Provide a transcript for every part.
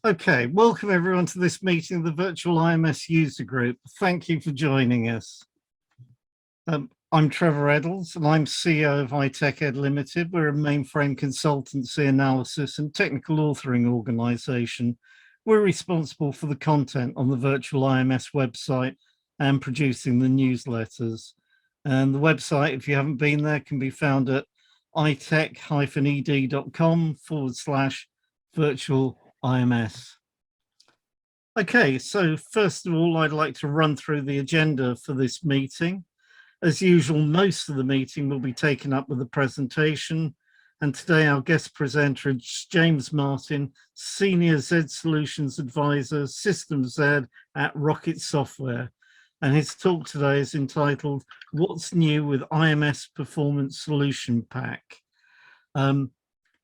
Okay, welcome everyone to this meeting of the Virtual IMS User Group. Thank you for joining us. I'm Trevor Eddles and I'm CEO of iTech Ed Limited. We're a mainframe consultancy analysis and technical authoring organization. We're responsible for the content on the Virtual IMS website and producing the newsletters. And the website, if you haven't been there, can be found at itech-ed.com/virtual IMS. Okay, so first of all, I'd like to run through the agenda for this meeting. As usual, most of the meeting will be taken up with a presentation. And today our guest presenter is James Martin, Senior zSolutions Advisor, Systems Z at Rocket Software. And his talk today is entitled, What's New with IMS Performance Solution Pack?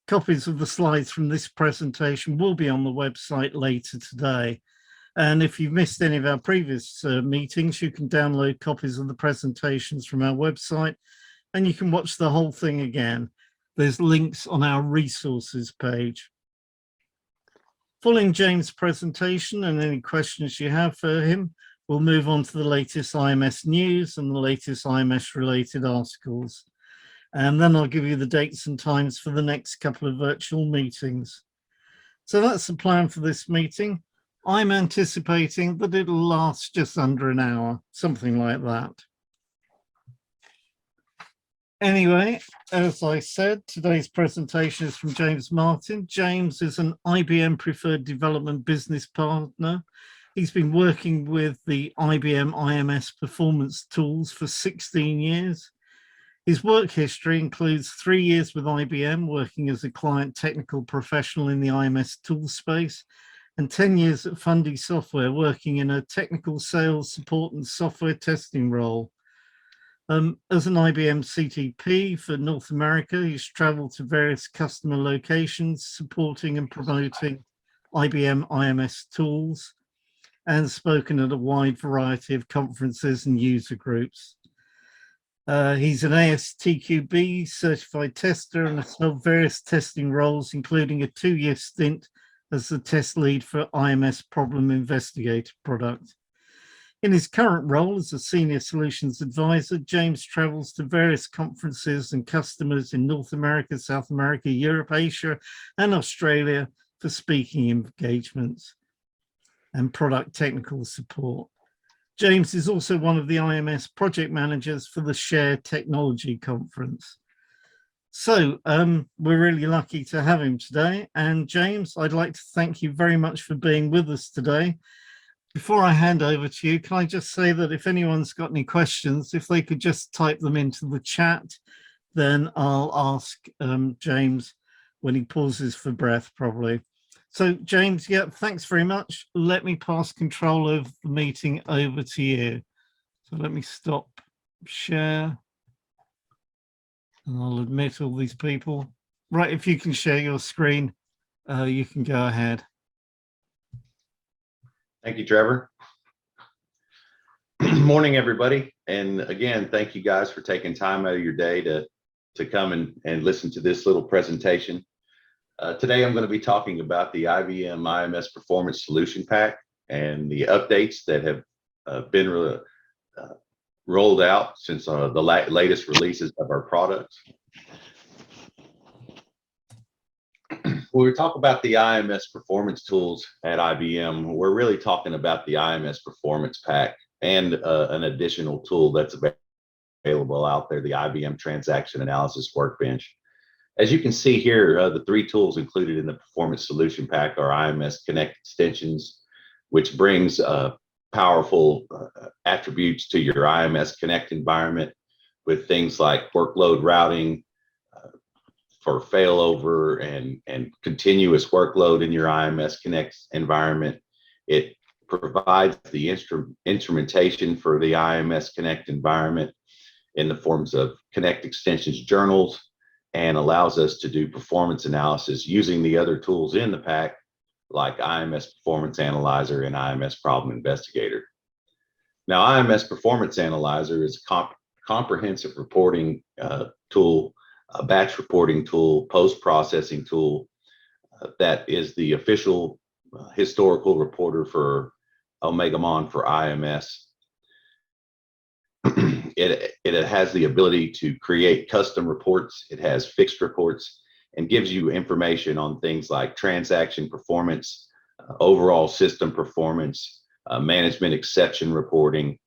Copies of the slides from this presentation will be on the website later today. And if you've missed any of our previous meetings, you can download copies of the presentations from our website and you can watch the whole thing again. There's links on our resources page. Following James' presentation and any questions you have for him, we'll move on to the latest IMS news and the latest IMS related articles. And then I'll give you the dates and times for the next couple of virtual meetings. So that's the plan for this meeting. I'm anticipating that it'll last just under an hour, something like that. Anyway, as I said, today's presentation is from James Martin. James is an IBM Preferred Development Business Partner. He's been working with the IBM IMS Performance tools for 16 years. His work history includes 3 years with IBM, working as a client technical professional in the IMS tool space, and 10 years at Fundy Software, working in a technical sales support and software testing role. As an IBM CTP for North America, he's traveled to various customer locations, supporting and promoting IBM IMS tools, and spoken at a wide variety of conferences and user groups. He's an ASTQB certified tester and has held various testing roles, including a 2-year stint as the test lead for IMS Problem Investigator product. In his current role as a Senior Solutions Advisor, James travels to various conferences and customers in North America, South America, Europe, Asia, and Australia for speaking engagements and product technical support. James is also one of the IMS project managers for the Shared Technology Conference. So we're really lucky to have him today. And James, I'd like to thank you very much for being with us today. Before I hand over to you, can I just say that if anyone's got any questions, if they could just type them into the chat, then I'll ask James when he pauses for breath, probably. So James, yeah, thanks very much. Let me pass control of the meeting over to you. So let me stop share. And I'll admit all these people. Right, if you can share your screen, you can go ahead. Thank you, Trevor. Morning, everybody. And again, thank you guys for taking time out of your day to come and listen to this little presentation. Today, I'm going to be talking about the IBM IMS Performance Solution Pack and the updates that have been rolled out since the latest releases of our products. When we talk about the IMS performance tools at IBM, we're really talking about the IMS Performance Pack and an additional tool that's available out there, the IBM Transaction Analysis Workbench. As you can see here, the 3 tools included in the Performance Solution Pack are IMS Connect Extensions, which brings powerful attributes to your IMS Connect environment with things like workload routing for failover and continuous workload in your IMS Connect environment. It provides the instrumentation for the IMS Connect environment in the forms of Connect Extensions journals, and allows us to do performance analysis using the other tools in the pack, like IMS Performance Analyzer and IMS Problem Investigator. Now, IMS Performance Analyzer is a comprehensive reporting tool, a batch reporting tool, post-processing tool that is the official historical reporter for Omegamon for IMS. It has the ability to create custom reports. It has fixed reports and gives you information on things like transaction performance, overall system performance, management exception reporting,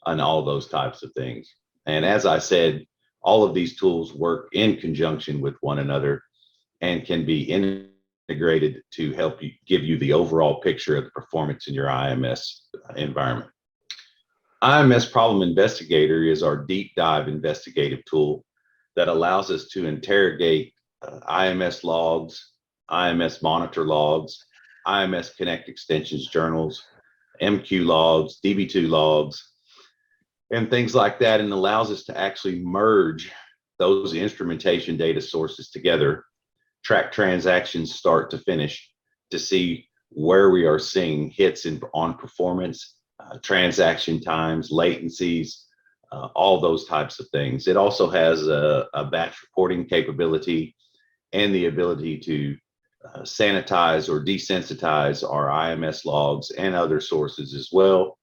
and all those types of things. And as I said, all of these tools work in conjunction with one another and can be integrated to help you give you the overall picture of the performance in your IMS environment. IMS Problem Investigator is our deep dive investigative tool that allows us to interrogate IMS logs, IMS monitor logs, IMS Connect Extensions journals, MQ logs, DB2 logs, and things like that, and allows us to actually merge those instrumentation data sources together, track transactions start to finish to see where we are seeing hits on performance, transaction times, latencies, all those types of things. It also has a batch reporting capability and the ability to sanitize or desensitize our IMS logs and other sources as well,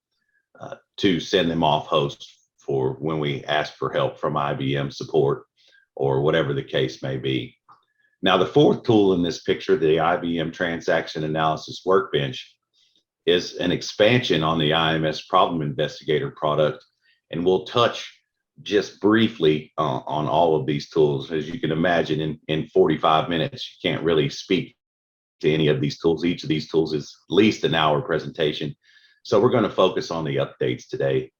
to send them off host for when we ask for help from IBM support or whatever the case may be. Now, the fourth tool in this picture, the IBM Transaction Analysis Workbench, is an expansion on the IMS Problem Investigator product, and we'll touch just briefly on all of these tools. As you can imagine, in 45 minutes, you can't really speak to any of these tools. Each of these tools is at least an hour presentation. So we're going to focus on the updates today.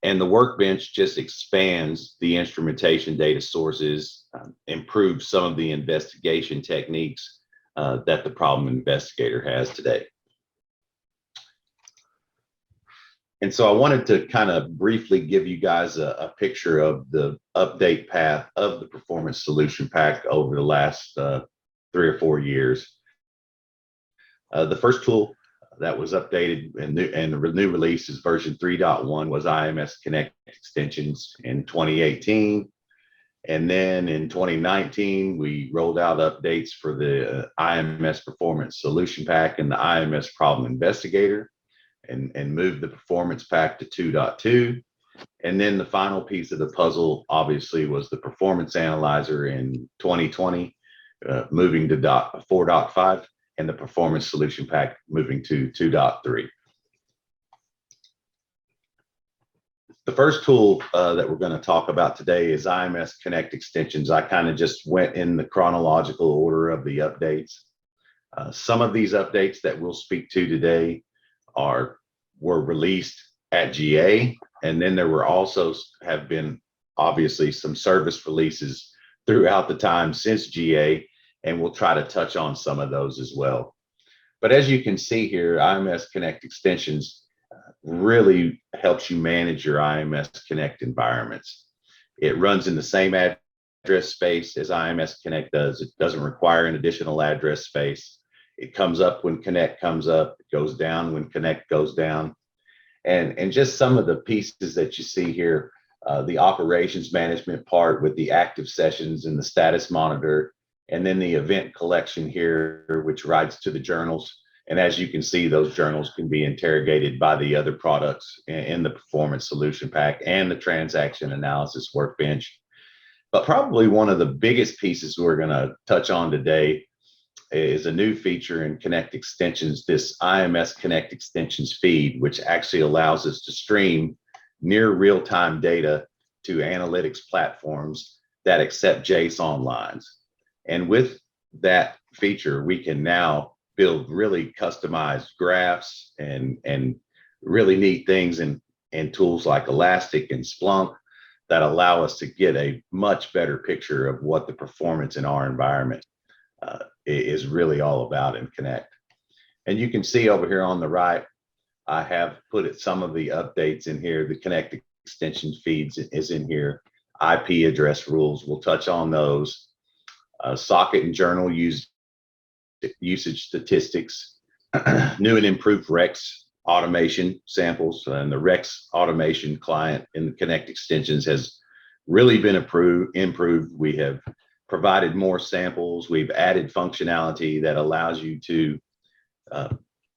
And the Workbench just expands the instrumentation data sources, improves some of the investigation techniques that the Problem Investigator has today. And so I wanted to kind of briefly give you guys a picture of the update path of the Performance Solution Pack over the last 3 or 4 years. The first tool that was updated and the new release is version 3.1 was IMS Connect Extensions in 2018. And then in 2019, we rolled out updates for the IMS Performance Solution Pack and the IMS Problem Investigator, and moved the Performance Pack to 2.2. And then the final piece of the puzzle, obviously, was the Performance Analyzer in 2020, moving to 4.5, and the Performance Solution Pack moving to 2.3. The first tool that we're going to talk about today is IMS Connect Extensions. I kind of just went in the chronological order of the updates. Some of these updates that we'll speak to today were released at GA, and then there were also have been obviously some service releases throughout the time since GA, and we'll try to touch on some of those as well. But as you can see here, IMS Connect Extensions really helps you manage your IMS Connect environments. It runs in the same address space as IMS Connect does. It doesn't require an additional address space. It comes up when Connect comes up, it goes down when Connect goes down. And just some of the pieces that you see here, the operations management part with the active sessions and the status monitor, and then the event collection here, which rides to the journals. And as you can see, those journals can be interrogated by the other products in the Performance Solution Pack and the Transaction Analysis Workbench. But probably one of the biggest pieces we're going to touch on today is a new feature in Connect Extensions, this IMS Connect Extensions feed, which actually allows us to stream near real-time data to analytics platforms that accept JSON lines. And with that feature, we can now build really customized graphs and really neat things in tools like Elastic and Splunk that allow us to get a much better picture of what the performance in our environment is really all about in Connect. And you can see over here on the right, I have put some of the updates in here. The Connect Extension feeds is in here. IP address rules, we'll touch on those. Socket and journal usage statistics, new and improved Rex automation samples, and the Rex automation client in the Connect Extensions has really been improved. We have provided more samples. We've added functionality that allows you to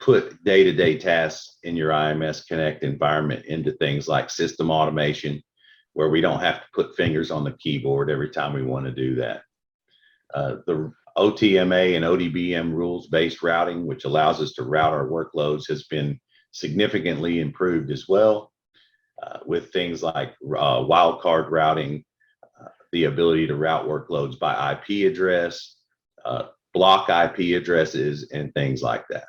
put day-to-day tasks in your IMS Connect environment into things like system automation, where we don't have to put fingers on the keyboard every time we want to do that. The OTMA and ODBM rules-based routing, which allows us to route our workloads, has been significantly improved as well, with things like wildcard routing, the ability to route workloads by IP address, block IP addresses, and things like that.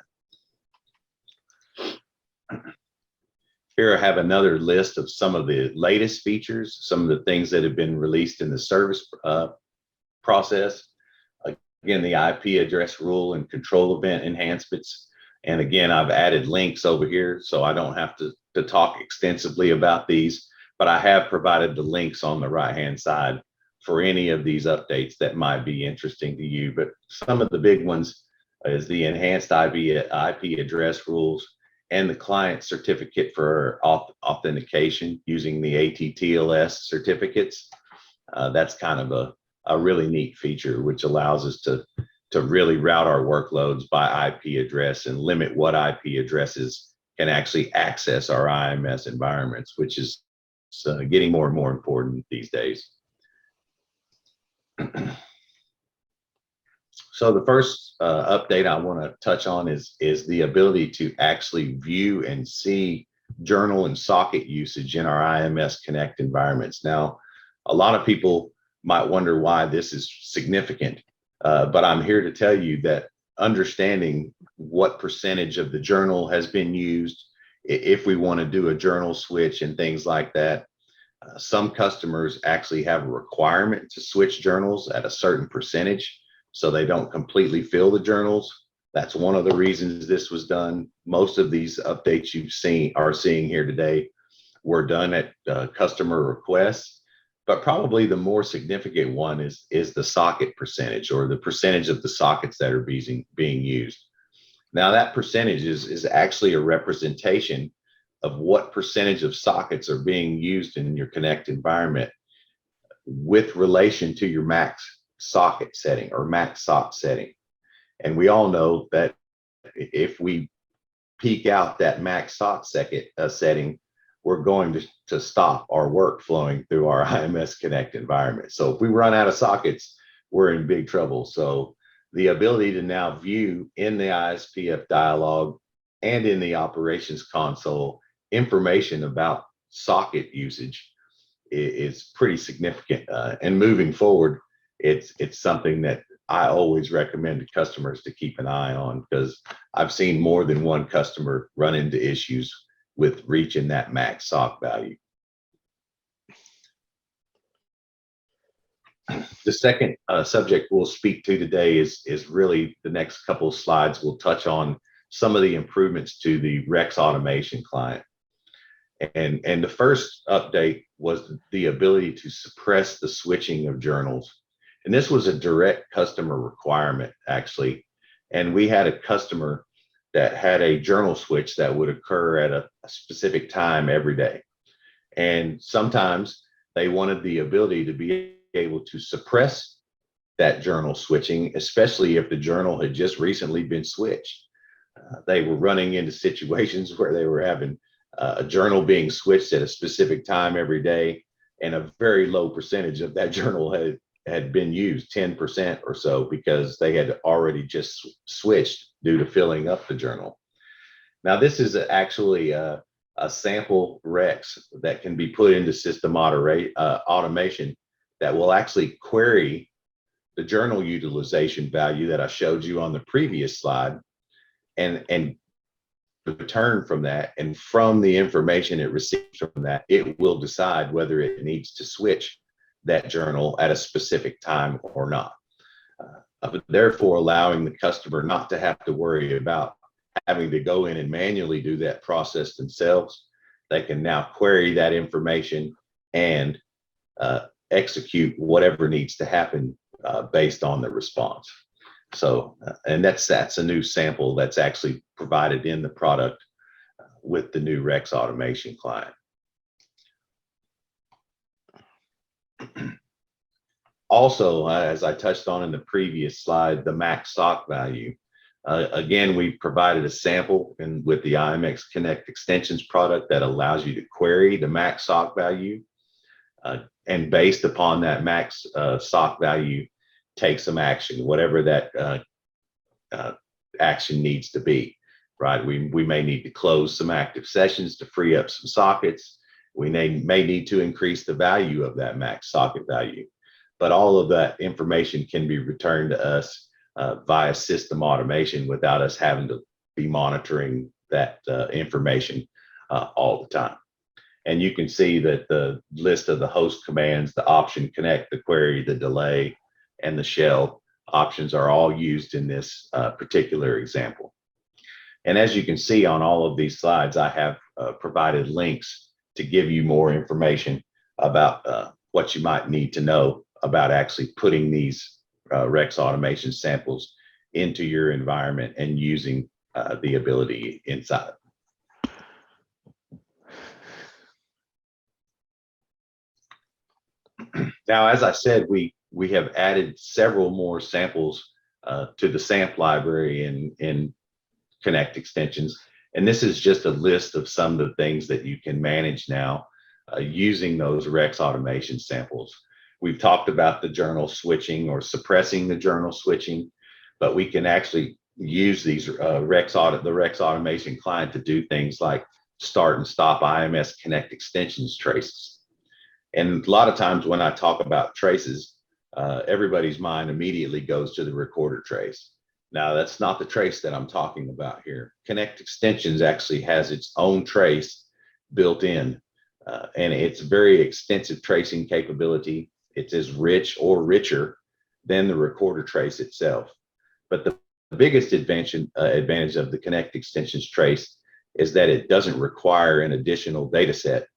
Here I have another list of some of the latest features, some of the things that have been released in the service process. Again, the IP address rule and control event enhancements. And again, I've added links over here, so I don't have to talk extensively about these, but I have provided the links on the right-hand side for any of these updates that might be interesting to you. But some of the big ones is the enhanced IP address rules and the client certificate for authentication using the ATTLS certificates. That's kind of a really neat feature, which allows us to really route our workloads by IP address and limit what IP addresses can actually access our IMS environments, which is getting more and more important these days. So the first update I want to touch on is the ability to actually view and see journal and socket usage in our IMS Connect environments. Now, a lot of people might wonder why this is significant, but I'm here to tell you that understanding what percentage of the journal has been used, if we want to do a journal switch and things like that, some customers actually have a requirement to switch journals at a certain percentage, so they don't completely fill the journals. That's one of the reasons this was done. Most of these updates are seeing here today were done at customer requests, but probably the more significant one is the socket percentage, or the percentage of the sockets that are being used. Now, that percentage is actually a representation of what percentage of sockets are being used in your Connect environment with relation to your max socket setting or max sock setting. And we all know that if we peak out that max sock setting, we're going to stop our work flowing through our IMS Connect environment. So if we run out of sockets, we're in big trouble. So the ability to now view in the ISPF dialog and in the operations console information about socket usage is pretty significant. And moving forward, it's something that I always recommend to customers to keep an eye on, because I've seen more than one customer run into issues with reaching that max sock value. The second subject we'll speak to today is really the next couple of slides. We'll touch on some of the improvements to the Rex automation client. And the first update was the ability to suppress the switching of journals. And this was a direct customer requirement, actually. And we had a customer that had a journal switch that would occur at a specific time every day. And sometimes they wanted the ability to be able to suppress that journal switching, especially if the journal had just recently been switched. They were running into situations where they were having a journal being switched at a specific time every day, and a very low percentage of that journal had been used, 10% or so, because they had already just switched due to filling up the journal. Now, this is actually a sample Rex that can be put into system automation that will actually query the journal utilization value that I showed you on the previous slide, and return from that, and from the information it receives from that, it will decide whether it needs to switch that journal at a specific time or not. Therefore, allowing the customer not to have to worry about having to go in and manually do that process themselves. They can now query that information and execute whatever needs to happen based on the response. So, and that's a new sample that's actually provided in the product with the new Rex automation client. Also, as I touched on in the previous slide, the max sock value. Again, we provided a sample with the IMS Connect Extensions product that allows you to query the max SOC value, and based upon that max SOC value, take some action, whatever that action needs to be, right? We may need to close some active sessions to free up some sockets. We may need to increase the value of that max socket value, but all of that information can be returned to us via system automation without us having to be monitoring that information all the time. And you can see that the list of the host commands, the option connect, the query, the delay, and the shell options are all used in this particular example. And as you can see on all of these slides, I have provided links to give you more information about what you might need to know about actually putting these Rex automation samples into your environment and using the ability inside. Now, as I said, we have added several more samples to the SAMP library in Connect Extensions. And this is just a list of some of the things that you can manage now using those Rex automation samples. We've talked about the journal switching or suppressing the journal switching, but we can actually use these the Rex automation client to do things like start and stop IMS Connect Extensions traces. And a lot of times when I talk about traces, everybody's mind immediately goes to the recorder trace. Now, that's not the trace that I'm talking about here. Connect Extensions actually has its own trace built in, and it's very extensive tracing capability. It's as rich or richer than the recorder trace itself. But the biggest advantage of the Connect Extensions trace is that it doesn't require an additional data set.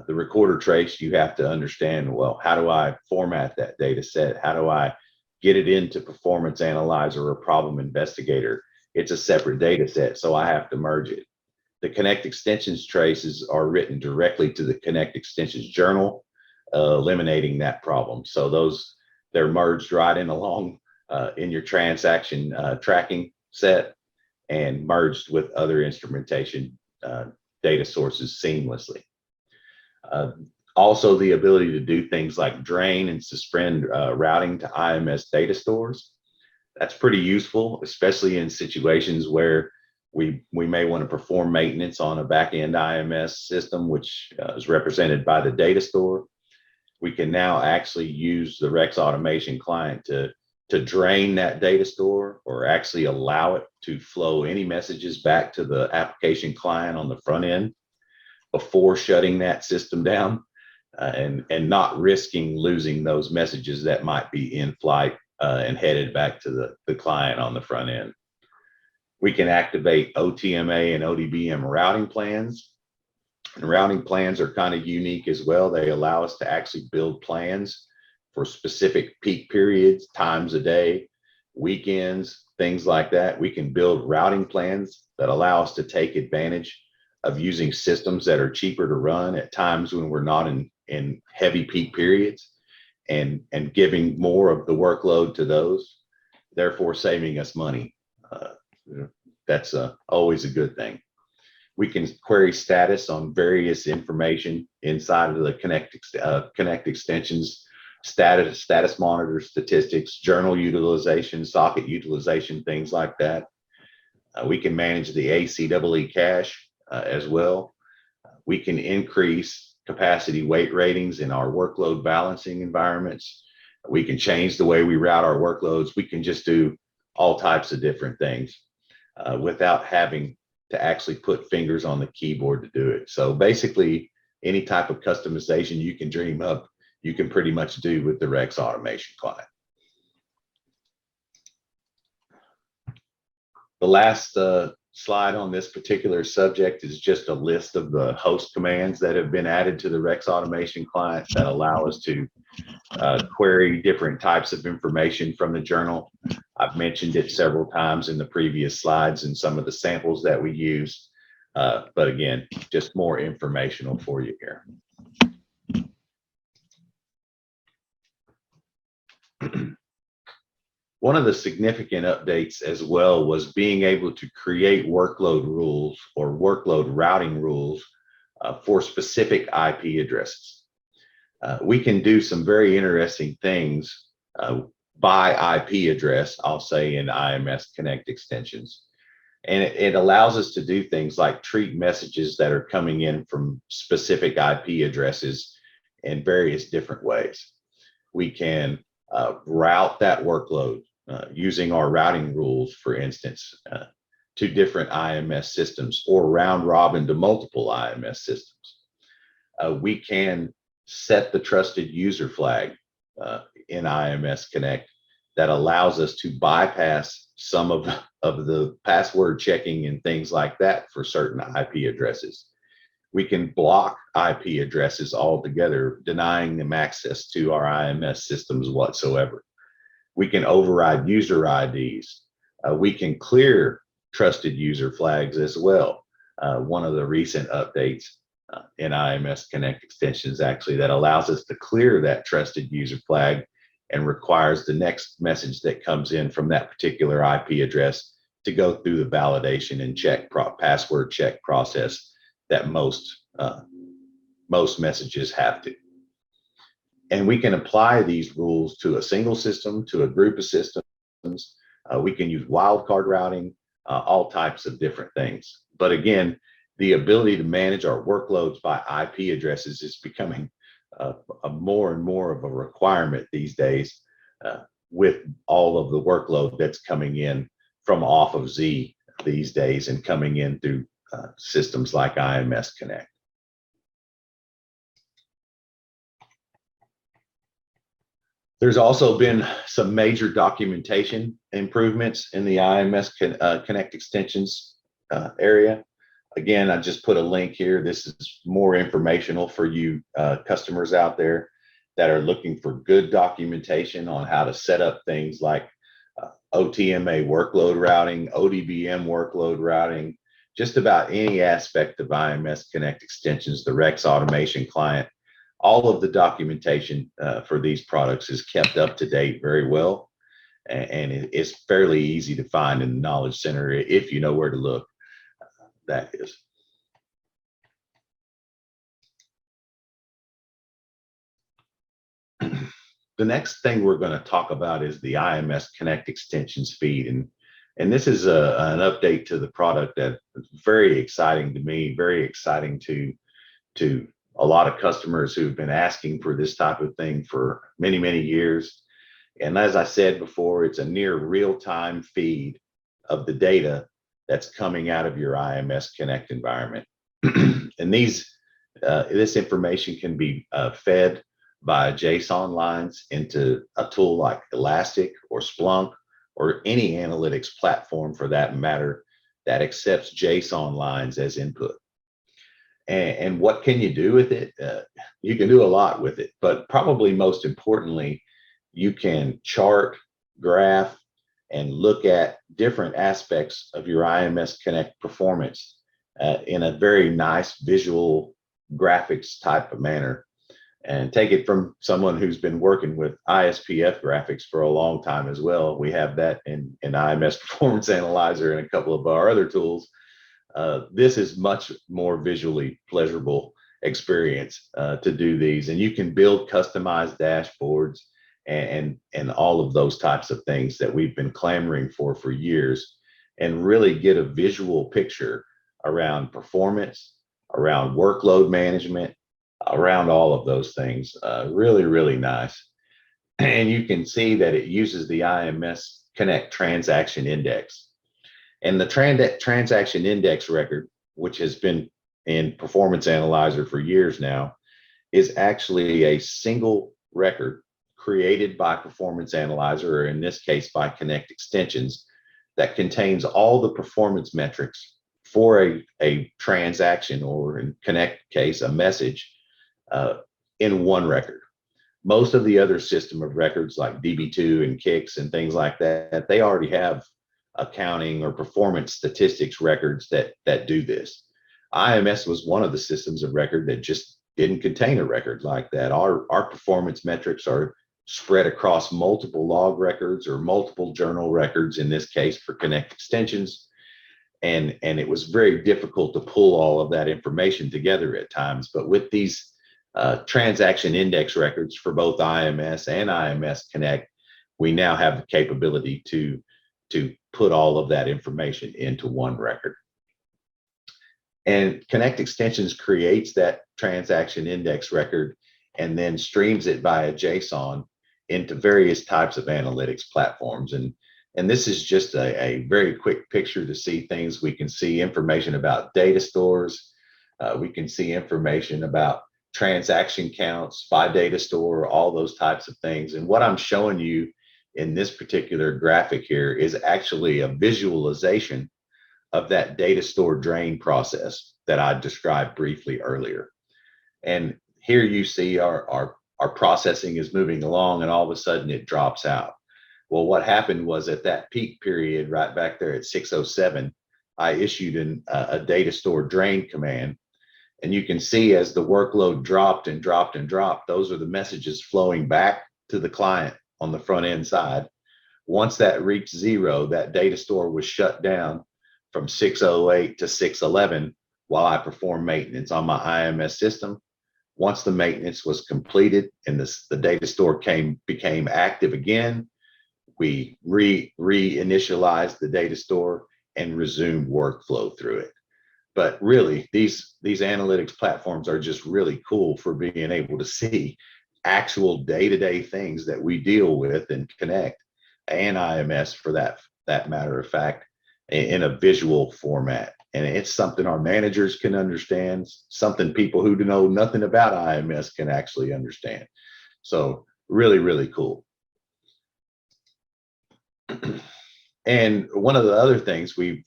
The recorder trace, you have to understand, well, how do I format that data set? How do I get it into Performance Analyzer or Problem Investigator? It's a separate data set, so I have to merge it. The Connect Extensions traces are written directly to the Connect Extensions journal, eliminating that problem. So they're merged right in along in your transaction tracking set and merged with other instrumentation data sources seamlessly. Also, the ability to do things like drain and suspend routing to IMS data stores. That's pretty useful, especially in situations where we may want to perform maintenance on a back-end IMS system, which is represented by the data store. We can now actually use the Rex automation client to drain that data store or actually allow it to flow any messages back to the application client on the front end before shutting that system down, and not risking losing those messages that might be in flight and headed back to the client on the front end. We can activate OTMA and ODBM routing plans. And routing plans are kind of unique as well. They allow us to actually build plans for specific peak periods, times a day, weekends, things like that. We can build routing plans that allow us to take advantage of using systems that are cheaper to run at times when we're not in heavy peak periods, and giving more of the workload to those, therefore saving us money. That's always a good thing. We can query status on various information inside of the Connect Extensions, status monitor statistics, journal utilization, socket utilization, things like that. We can manage the ACEE cache as well. We can increase capacity weight ratings in our workload balancing environments. We can change the way we route our workloads. We can just do all types of different things without having to actually put fingers on the keyboard to do it. So basically, any type of customization you can dream up, you can pretty much do with the Rex automation client. The last slide on this particular subject is just a list of the host commands that have been added to the Rex automation client that allow us to query different types of information from the journal. I've mentioned it several times in the previous slides and some of the samples that we use, but again, just more informational for you here. One of the significant updates as well was being able to create workload rules or workload routing rules for specific IP addresses. We can do some very interesting things by IP address, I'll say, in IMS Connect Extensions. And it allows us to do things like treat messages that are coming in from specific IP addresses in various different ways. We can route that workload using our routing rules, for instance, to different IMS systems, or round robin to multiple IMS systems. We can set the trusted user flag in IMS Connect that allows us to bypass some of the password checking and things like that for certain IP addresses. We can block IP addresses altogether, denying them access to our IMS systems whatsoever. We can override user IDs. We can clear trusted user flags as well. One of the recent updates in IMS Connect Extensions actually that allows us to clear that trusted user flag and requires the next message that comes in from that particular IP address to go through the validation and password check process that most messages have to. And we can apply these rules to a single system, to a group of systems. We can use wildcard routing, all types of different things. But again, the ability to manage our workloads by IP addresses is becoming a more and more of a requirement these days with all of the workload that's coming in from off of Z these days and coming in through systems like IMS Connect. There's also been some major documentation improvements in the IMS Connect Extensions area. Again, I just put a link here. This is more informational for you customers out there that are looking for good documentation on how to set up things like OTMA workload routing, ODBM workload routing, just about any aspect of IMS Connect Extensions, the Rex automation client. All of the documentation for these products is kept up to date very well, and it's fairly easy to find in the Knowledge Center if you know where to look. That is. The next thing we're going to talk about is the IMS Connect Extensions feed, and this is an update to the product that is very exciting to me, very exciting to a lot of customers who've been asking for this type of thing for many, many years. And as I said before, it's a near real-time feed of the data that's coming out of your IMS Connect environment. And this information can be fed via JSON lines into a tool like Elastic or Splunk or any analytics platform for that matter that accepts JSON lines as input. And what can you do with it? You can do a lot with it, but probably most importantly, you can chart, graph, and look at different aspects of your IMS Connect performance in a very nice visual graphics type of manner. And take it from someone who's been working with ISPF graphics for a long time as well. We have that in IMS Performance Analyzer and a couple of our other tools. This is much more visually pleasurable experience to do these, and you can build customized dashboards and all of those types of things that we've been clamoring for years, and really get a visual picture around performance, around workload management, around all of those things. Really, really nice. And you can see that it uses the IMS Connect Transaction Index. And the transaction index record, which has been in Performance Analyzer for years now, is actually a single record created by Performance Analyzer, or in this case by Connect Extensions, that contains all the performance metrics for a transaction, or in Connect case, a message, in one record. Most of the other system of records like DB2 and Kix and things like that, they already have accounting or performance statistics records that do this. IMS was one of the systems of record that just didn't contain a record like that. Our performance metrics are spread across multiple log records or multiple journal records, in this case for Connect Extensions. And it was very difficult to pull all of that information together at times. But with these transaction index records for both IMS and IMS Connect, we now have the capability to put all of that information into one record. And Connect Extensions creates that transaction index record and then streams it via JSON into various types of analytics platforms. And this is just a very quick picture to see things. We can see information about data stores. We can see information about transaction counts by data store, all those types of things. And what I'm showing you in this particular graphic here is actually a visualization of that data store drain process that I described briefly earlier. And here you see our processing is moving along, and all of a sudden it drops out. Well, what happened was at that peak period right back there at 6:07, I issued a data store drain command. And you can see as the workload dropped and dropped and dropped, those are the messages flowing back to the client on the front end side. Once that reached zero, that data store was shut down from 6:08 to 6:11 while I performed maintenance on my IMS system. Once the maintenance was completed and the data store became active again, we reinitialized the data store and resumed workflow through it. But really, these analytics platforms are just really cool for being able to see actual day-to-day things that we deal with in Connect and IMS, for that matter of fact, in a visual format. And it's something our managers can understand, something people who know nothing about IMS can actually understand. So really, really cool. And one of the other things we've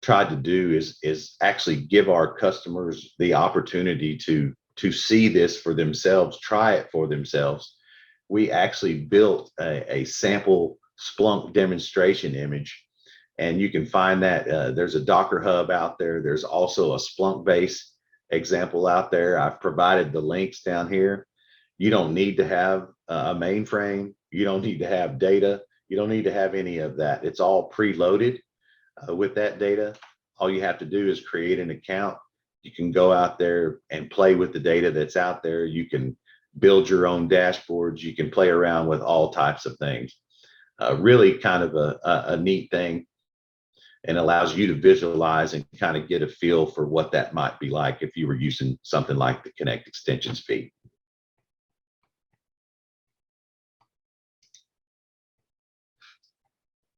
tried to do is actually give our customers the opportunity to see this for themselves, try it for themselves. We actually built a sample Splunk demonstration image, and you can find that there's a Docker Hub out there. There's also a Splunk base example out there. I've provided the links down here. You don't need to have a mainframe. You don't need to have data. You don't need to have any of that. It's all preloaded with that data. All you have to do is create an account. You can go out there and play with the data that's out there. You can build your own dashboards. You can play around with all types of things. Really kind of a neat thing, and allows you to visualize and kind of get a feel for what that might be like if you were using something like the Connect Extensions feed.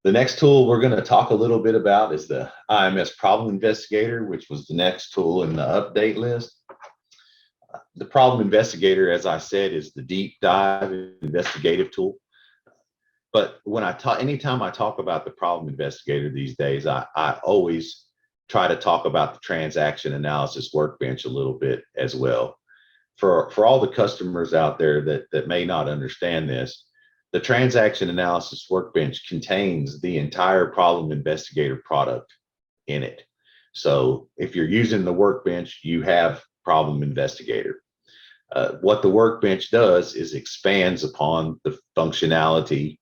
The next tool we're going to talk a little bit about is the IMS Problem Investigator, which was the next tool in the update list. The Problem Investigator, as I said, is the deep dive investigative tool. But when anytime I talk about the Problem Investigator these days, I always try to talk about the transaction analysis workbench a little bit as well. For all the customers out there that may not understand this, the transaction analysis workbench contains the entire Problem Investigator product in it. So if you're using the workbench, you have Problem Investigator. What the workbench does is expands upon the functionality,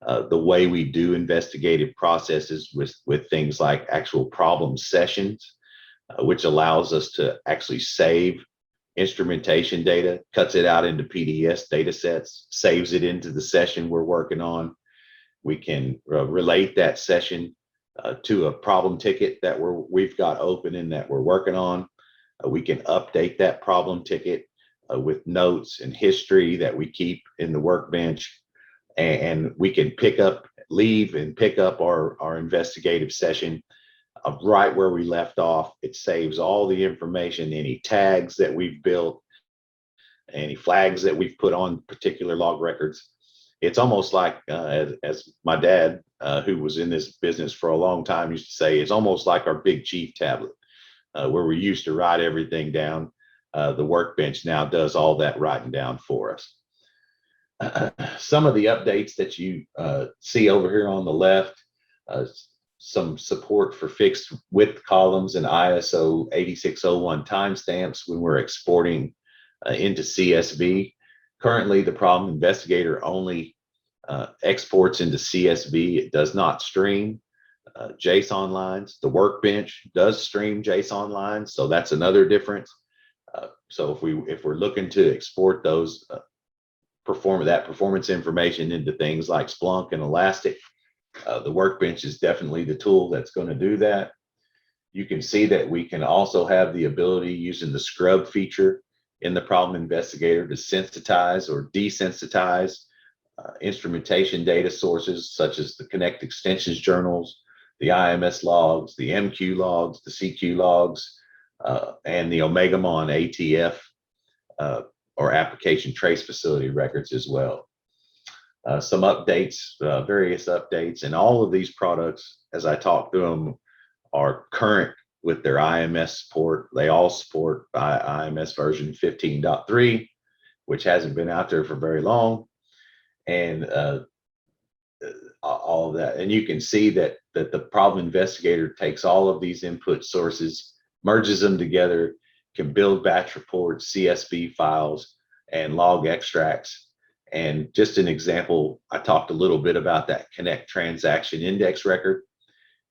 the way we do investigative processes with things like actual problem sessions, which allows us to actually save instrumentation data, cuts it out into PDS data sets, saves it into the session we're working on. We can relate that session to a problem ticket that we've got open and that we're working on. We can update that problem ticket with notes and history that we keep in the workbench, and we can leave and pick up our investigative session right where we left off. It saves all the information, any tags that we've built, any flags that we've put on particular log records. It's almost like, as my dad, who was in this business for a long time, used to say, it's almost like our Big Chief tablet, where we used to write everything down. The workbench now does all that writing down for us. Some of the updates that you see over here on the left, some support for fixed width columns and ISO 8601 timestamps when we're exporting into CSV. Currently, the Problem Investigator only exports into CSV. It does not stream JSON lines. The Workbench does stream JSON lines, so that's another difference. So if we're looking to export those performance information into things like Splunk and Elastic, the Workbench is definitely the tool that's going to do that. You can see that we can also have the ability using the scrub feature in the Problem Investigator to sensitize or desensitize instrumentation data sources such as the Connect Extensions journals, the IMS logs, the MQ logs, the CQ logs, and the Omegamon ATF or Application Trace Facility records as well. Some updates, various updates, and all of these products, as I talk through them, are current with their IMS support. They all support IMS version 15.3, which hasn't been out there for very long. And all of that. And you can see that the Problem Investigator takes all of these input sources, merges them together, can build batch reports, CSV files, and log extracts. And just an example, I talked a little bit about that Connect transaction index record.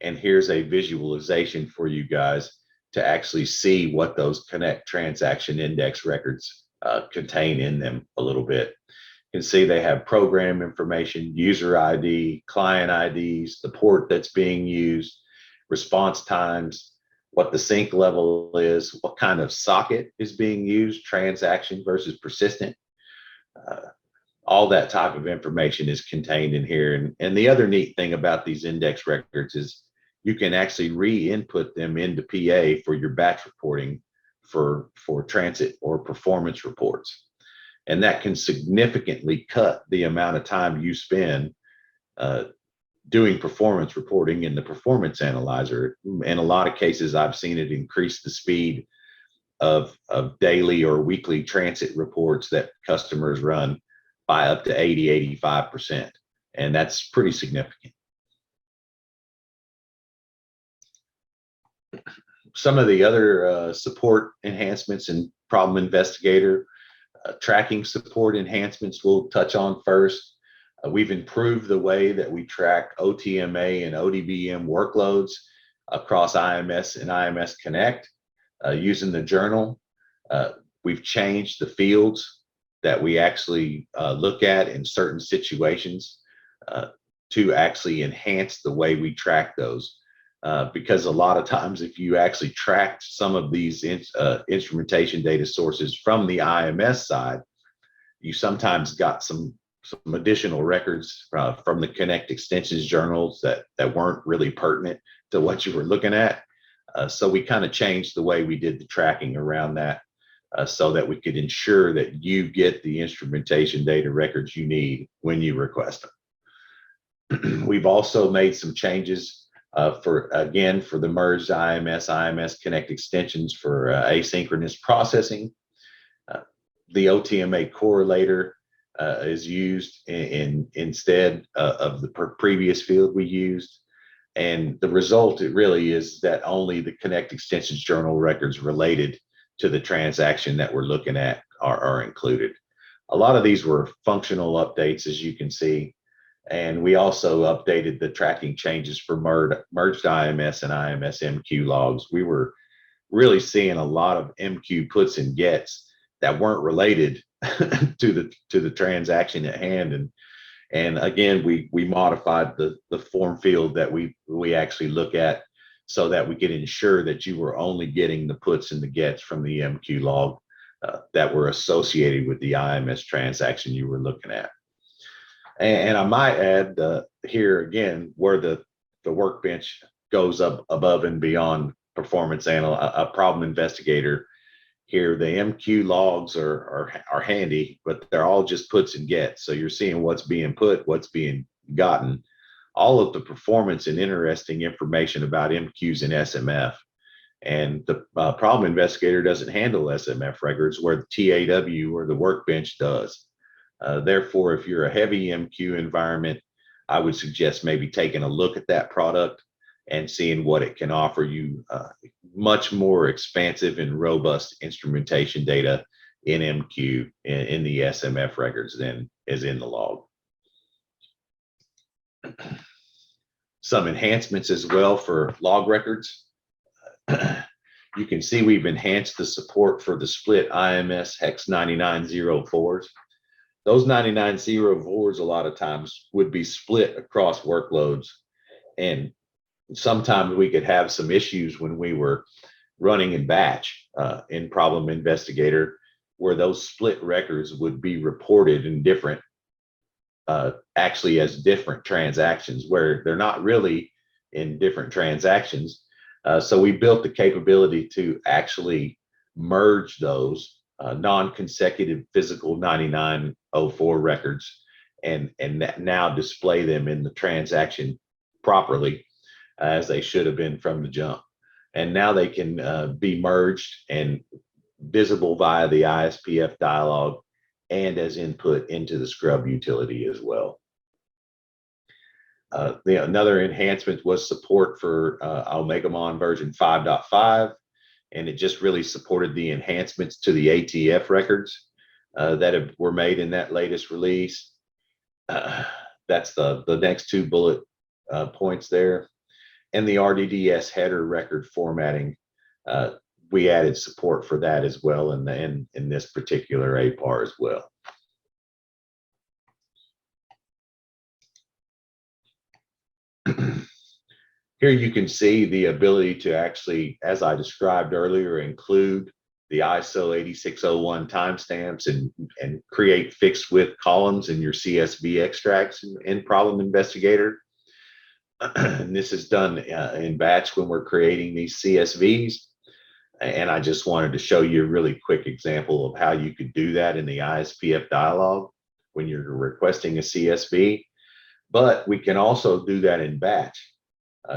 And here's a visualization for you guys to actually see what those Connect transaction index records contain in them a little bit. You can see they have program information, user ID, client IDs, the port that's being used, response times, what the sync level is, what kind of socket is being used, transaction versus persistent. All that type of information is contained in here. And the other neat thing about these index records is you can actually re-input them into PA for your batch reporting for transit or performance reports. And that can significantly cut the amount of time you spend doing performance reporting in the Performance Analyzer. In a lot of cases, I've seen it increase the speed of daily or weekly transit reports that customers run by up to 80–85%. And that's pretty significant. Some of the other support enhancements in Problem Investigator, tracking support enhancements we'll touch on first. We've improved the way that we track OTMA and ODBM workloads across IMS and IMS Connect using the journal. We've changed the fields that we actually look at in certain situations to actually enhance the way we track those. Because a lot of times, if you actually tracked some of these instrumentation data sources from the IMS side, you sometimes got some additional records from the Connect Extensions journals that weren't really pertinent to what you were looking at. So we kind of changed the way we did the tracking around that so that we could ensure that you get the instrumentation data records you need when you request them. We've also made some changes for the merged IMS Connect Extensions for asynchronous processing. The OTMA correlator is used instead of the previous field we used. And the result, it really is that only the Connect Extensions journal records related to the transaction that we're looking at are included. A lot of these were functional updates, as you can see. And we also updated the tracking changes for merged IMS and IMS MQ logs. We were really seeing a lot of MQ puts and gets that weren't related to the transaction at hand. And again, we modified the form field that we actually look at so that we could ensure that you were only getting the puts and the gets from the MQ log that were associated with the IMS transaction you were looking at. And I might add here again, where the Workbench goes up above and beyond a Problem Investigator. Here, the MQ logs are handy, but they're all just puts and gets. So you're seeing what's being put, what's being gotten, all of the performance and interesting information about MQs and SMF. And the Problem Investigator doesn't handle SMF records where the TAW or the Workbench does. Therefore, if you're a heavy MQ environment, I would suggest maybe taking a look at that product and seeing what it can offer you much more expansive and robust instrumentation data in MQ in the SMF records than is in the log. Some enhancements as well for log records. You can see we've enhanced the support for the split IMS hex 9904s. Those 9904s a lot of times would be split across workloads, and sometimes we could have some issues when we were running in batch in Problem Investigator, where those split records would be reported in different, actually as different transactions, where they're not really in different transactions. So we built the capability to actually merge those non-consecutive physical 9904 records and now display them in the transaction properly as they should have been from the jump. And now they can be merged and visible via the ISPF dialog and as input into the scrub utility as well. Another enhancement was support for Omegamon version 5.5, and it just really supported the enhancements to the ATF records that were made in that latest release. That's the next two bullet points there. And the RDLS header record formatting, we added support for that as well in this particular APAR as well. Here you can see the ability to actually, as I described earlier, include the ISO 8601 timestamps and create fixed width columns in your CSV extracts in Problem Investigator. And this is done in batch when we're creating these CSVs. And I just wanted to show you a really quick example of how you could do that in the ISPF dialog when you're requesting a CSV. But we can also do that in batch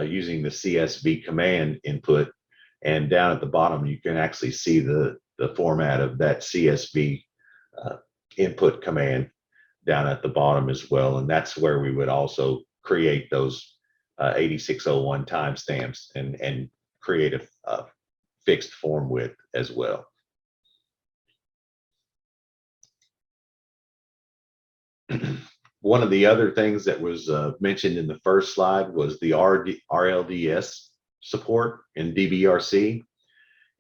using the CSV command input. And down at the bottom, you can actually see the format of that CSV input command down at the bottom as well. And that's where we would also create those 8601 timestamps and create a fixed form width as well. One of the other things that was mentioned in the first slide was the RDLS support in DBRC.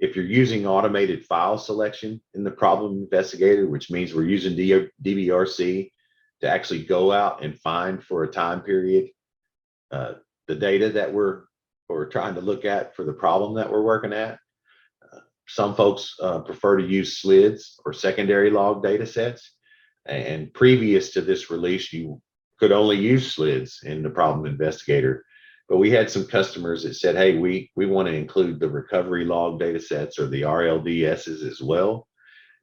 If you're using automated file selection in the Problem Investigator, which means we're using DBRC to actually go out and find for a time period the data that we're trying to look at for the problem that we're working at. Some folks prefer to use SLIDs or secondary log data sets. And previous to this release, you could only use SLIDs in the Problem Investigator. But we had some customers that said, hey, we want to include the recovery log data sets or the RLDSs as well.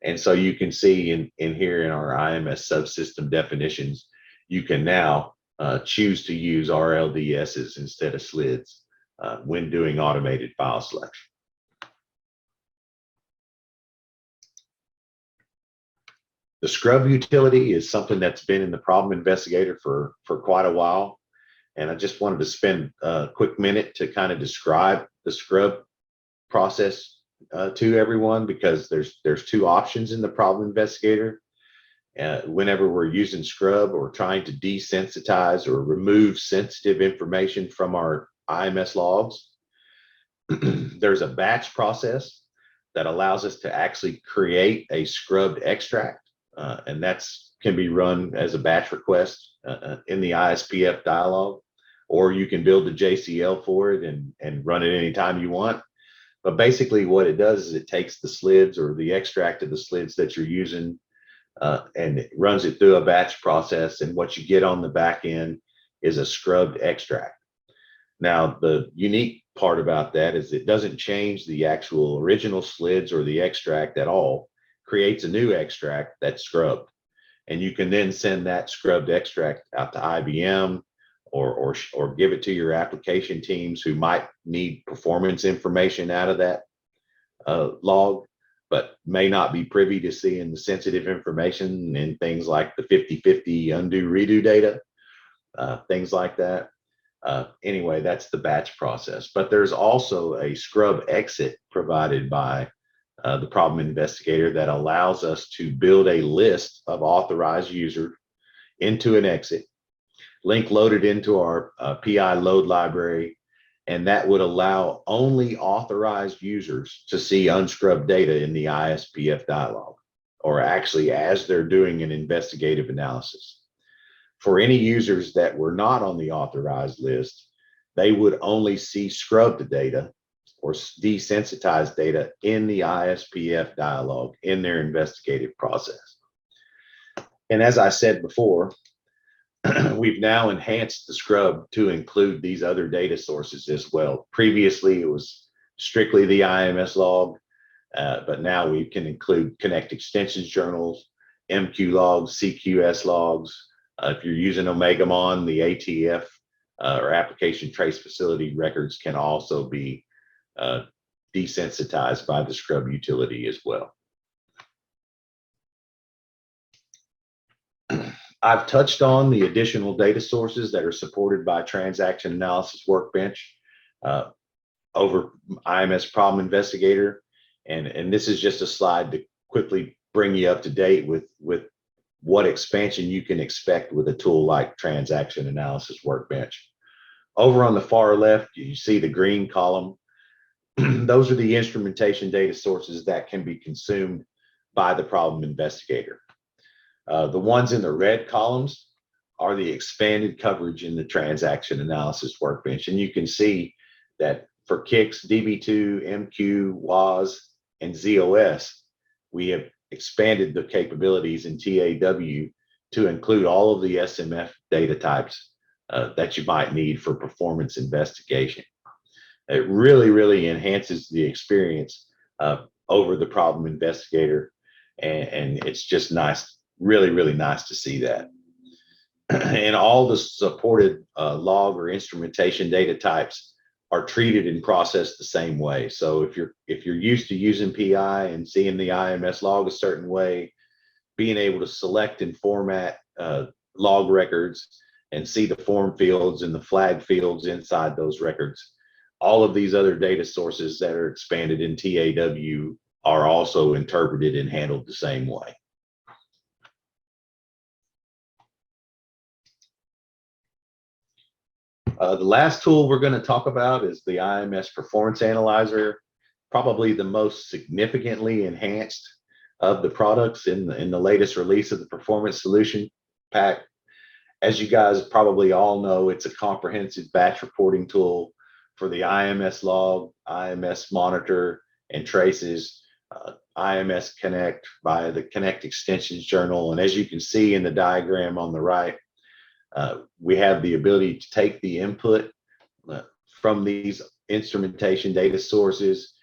And so you can see in here in our IMS subsystem definitions, you can now choose to use RLDSs instead of SLIDs when doing automated file selection. The scrub utility is something that's been in the Problem Investigator for quite a while. And I just wanted to spend a quick minute to kind of describe the scrub process to everyone, because there's two options in the Problem Investigator. Whenever we're using scrub or trying to desensitize or remove sensitive information from our IMS logs, there's a batch process that allows us to actually create a scrubbed extract. And that's can be run as a batch request in the ISPF dialog, or you can build the JCL for it and run it anytime you want. But basically what it does is it takes the SLIDs or the extract of the SLIDs that you're using and it runs it through a batch process. And what you get on the back end is a scrubbed extract. Now, the unique part about that is it doesn't change the actual original SLIDs or the extract at all. Creates a new extract that's scrubbed, and you can then send that scrubbed extract out to IBM or give it to your application teams who might need performance information out of that log, but may not be privy to seeing the sensitive information in things like the 50/50 undo redo data, things like that. Anyway, that's the batch process. But there's also a scrub exit provided by the Problem Investigator, that allows us to build a list of authorized users into an exit, link loaded into our PI load library, and that would allow only authorized users to see unscrubbed data in the ISPF dialog, or actually as they're doing an investigative analysis. For any users that were not on the authorized list, they would only see scrubbed data or desensitized data in the ISPF dialog in their investigative process. And as I said before, we've now enhanced the scrub to include these other data sources as well. Previously, it was strictly the IMS log, but now we can include Connect Extensions journals, MQ logs, CQS logs. If you're using Omegamon, the ATF or Application Trace Facility records can also be desensitized by the scrub utility as well. I've touched on the additional data sources that are supported by Transaction Analysis Workbench over IMS Problem Investigator. And this is just a slide to quickly bring you up to date with what expansion you can expect with a tool like Transaction Analysis Workbench. Over on the far left, you see the green column. Those are the instrumentation data sources that can be consumed by the Problem Investigator. The ones in the red columns are the expanded coverage in the Transaction Analysis Workbench. And you can see that for KICS, DB2, MQ, WAS, and ZOS, we have expanded the capabilities in TAW to include all of the SMF data types that you might need for performance investigation. It really, really enhances the experience over the Problem Investigator. And it's just nice, really, really nice to see that. And all the supported log or instrumentation data types are treated and processed the same way. So if you're used to using PI and seeing the IMS log a certain way, being able to select and format log records and see the form fields and the flag fields inside those records, all of these other data sources that are expanded in TAW are also interpreted and handled the same way. The last tool we're going to talk about is the IMS Performance Analyzer, probably the most significantly enhanced of the products in the latest release of the Performance Solution Pack. As you guys probably all know, it's a comprehensive batch reporting tool for the IMS log, IMS monitor and traces, IMS Connect via the Connect Extensions journal. And as you can see in the diagram on the right, we have the ability to take the input from these instrumentation data sources,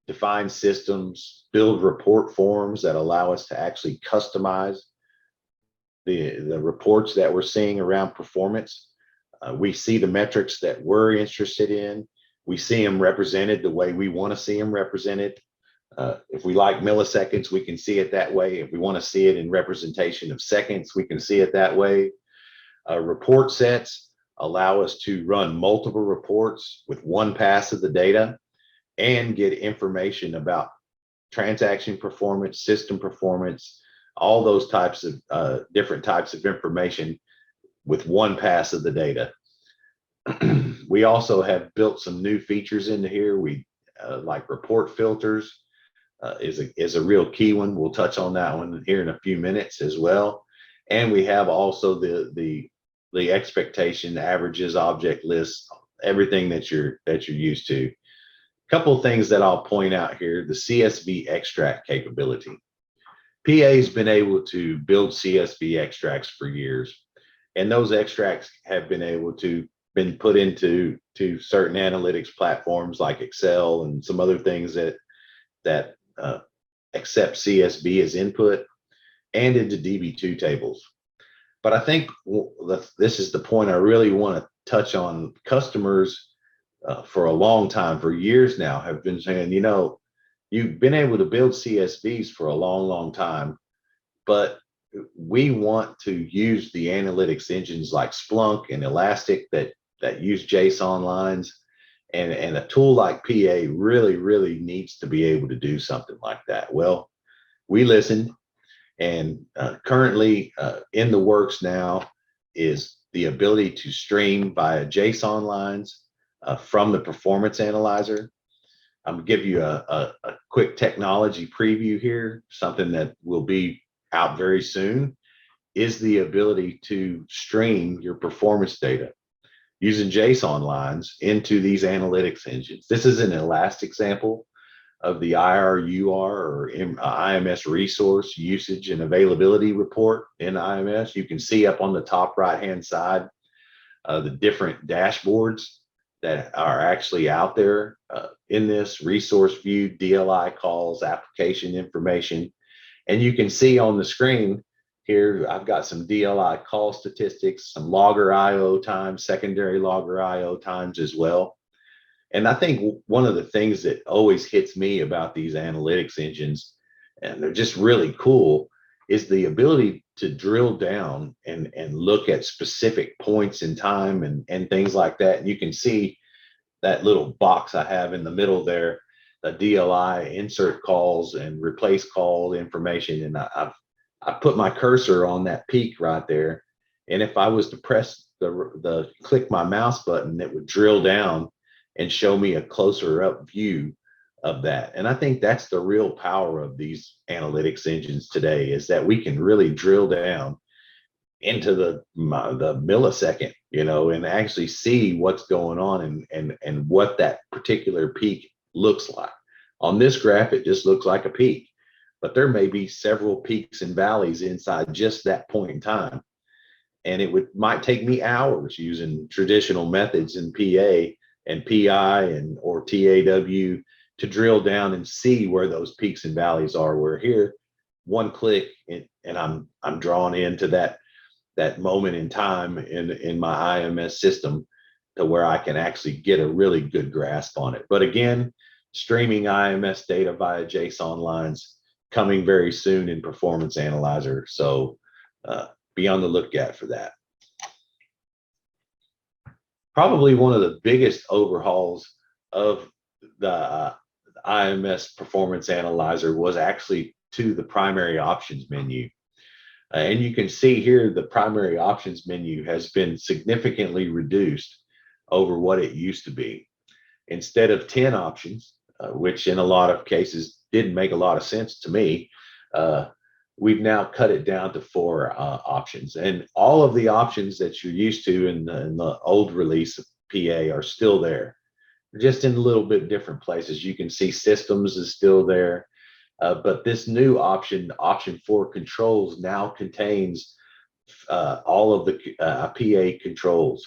define systems, build report forms that allow us to actually customize the reports that we're seeing around performance. We see the metrics that we're interested in. We see them represented the way we want to see them represented. If we like milliseconds, we can see it that way. If we want to see it in representation of seconds, we can see it that way. Report sets allow us to run multiple reports with one pass of the data and get information about transaction performance, system performance, all those types of different types of information with one pass of the data. We also have built some new features into here. We like report filters is a real key one. We'll touch on that one here in a few minutes as well. And we have also the expectation, averages, object lists, everything that you're used to. A couple of things that I'll point out here: the CSV extract capability. PA's been able to build CSV extracts for years, and those extracts have been put into certain analytics platforms like Excel and some other things that accept CSV as input, and into DB2 tables. But I think this is the point I really want to touch on. Customers for a long time, for years now, have been saying, you know, you've been able to build CSVs for a long, long time, but we want to use the analytics engines like Splunk and Elastic that use JSON lines. And a tool like PA really needs to be able to do something like that. Well, we listened, and currently in the works now is the ability to stream via JSON lines from the Performance Analyzer. I'm gonna give you a quick technology preview here. Something that will be out very soon is the ability to stream your performance data using JSON lines into these analytics engines. This is an last example of the IRUR or IMS resource usage and availability report in IMS. You can see up on the top right-hand side the different dashboards that are actually out there in this resource view, DLI calls, application information. And you can see on the screen here, I've got some DLI call statistics, some logger IO times, secondary logger IO times as well. And I think one of the things that always hits me about these analytics engines, and they're just really cool, is the ability to drill down and look at specific points in time and things like that. And you can see that little box I have in the middle there, the DLI insert calls and replace call information. And I put my cursor on that peak right there. And if I was to press the click my mouse button, it would drill down and show me a closer up view of that. And I think that's the real power of these analytics engines today, is that we can really drill down into the millisecond, and actually see what's going on and what that particular peak looks like. On this graph, it just looks like a peak, but there may be several peaks and valleys inside just that point in time. And might take me hours using traditional methods in PA and PI or TAW to drill down and see where those peaks and valleys are. Where here, one click and I'm drawn into that moment in time in my IMS system to where I can actually get a really good grasp on it. But again, streaming IMS data via JSON lines coming very soon in Performance Analyzer. So be on the lookout for that. Probably one of the biggest overhauls of the IMS Performance Analyzer was actually to the primary options menu. And you can see here the primary options menu has been significantly reduced over what it used to be. Instead of 10 options, which in a lot of cases didn't make a lot of sense to me, we've now cut it down to 4 options. And all of the options that you're used to in the old release of PA are still there, just in a little bit different places. You can see systems is still there. But this new option 4 controls, now contains all of the PA controls,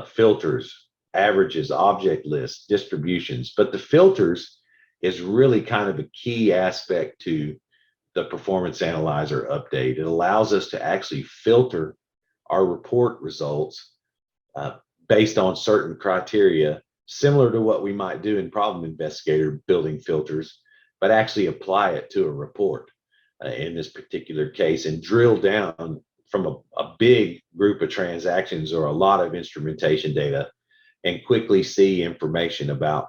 filters, averages, object lists, distributions. But the filters is really kind of a key aspect to the Performance Analyzer update. It allows us to actually filter our report results based on certain criteria, similar to what we might do in Problem Investigator, building filters, but actually apply it to a report in this particular case and drill down from a big group of transactions or a lot of instrumentation data and quickly see information about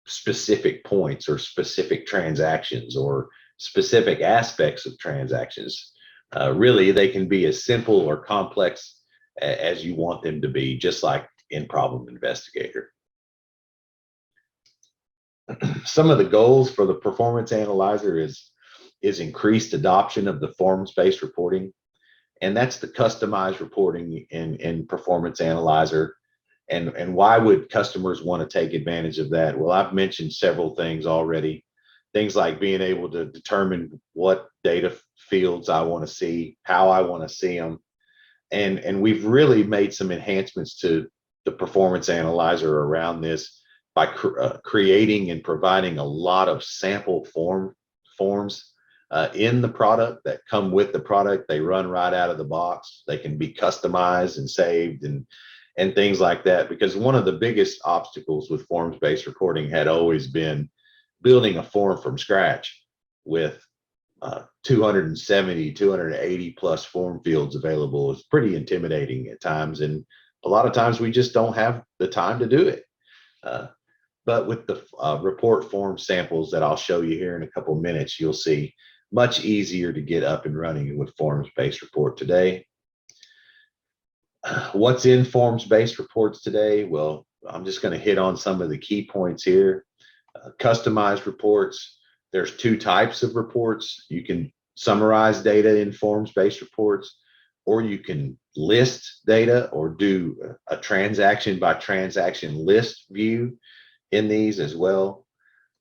specific points or specific transactions or specific aspects of transactions. Really, they can be as simple or complex as you want them to be, just like in Problem Investigator. Some of the goals for the Performance Analyzer is increased adoption of the forms-based reporting, and that's the customized reporting in Performance Analyzer. And why would customers want to take advantage of that? Well, I've mentioned several things already. Things like being able to determine what data fields I want to see, how I want to see them. And we've really made some enhancements to the Performance Analyzer around this by creating and providing a lot of sample forms in the product that come with the product. They run right out of the box. They can be customized and saved and things like that, because one of the biggest obstacles with forms-based reporting had always been building a form from scratch with 270, 280 plus form fields available. Is pretty intimidating at times, and a lot of times we just don't have the time to do it. But with the report form samples that I'll show you here in a couple minutes, you'll see much easier to get up and running with forms-based report today. What's in forms-based reports today? Well, I'm just going to hit on some of the key points here. Customized reports. There's two types of reports. You can summarize data in forms-based reports, or you can list data or do a transaction by transaction list view in these as well.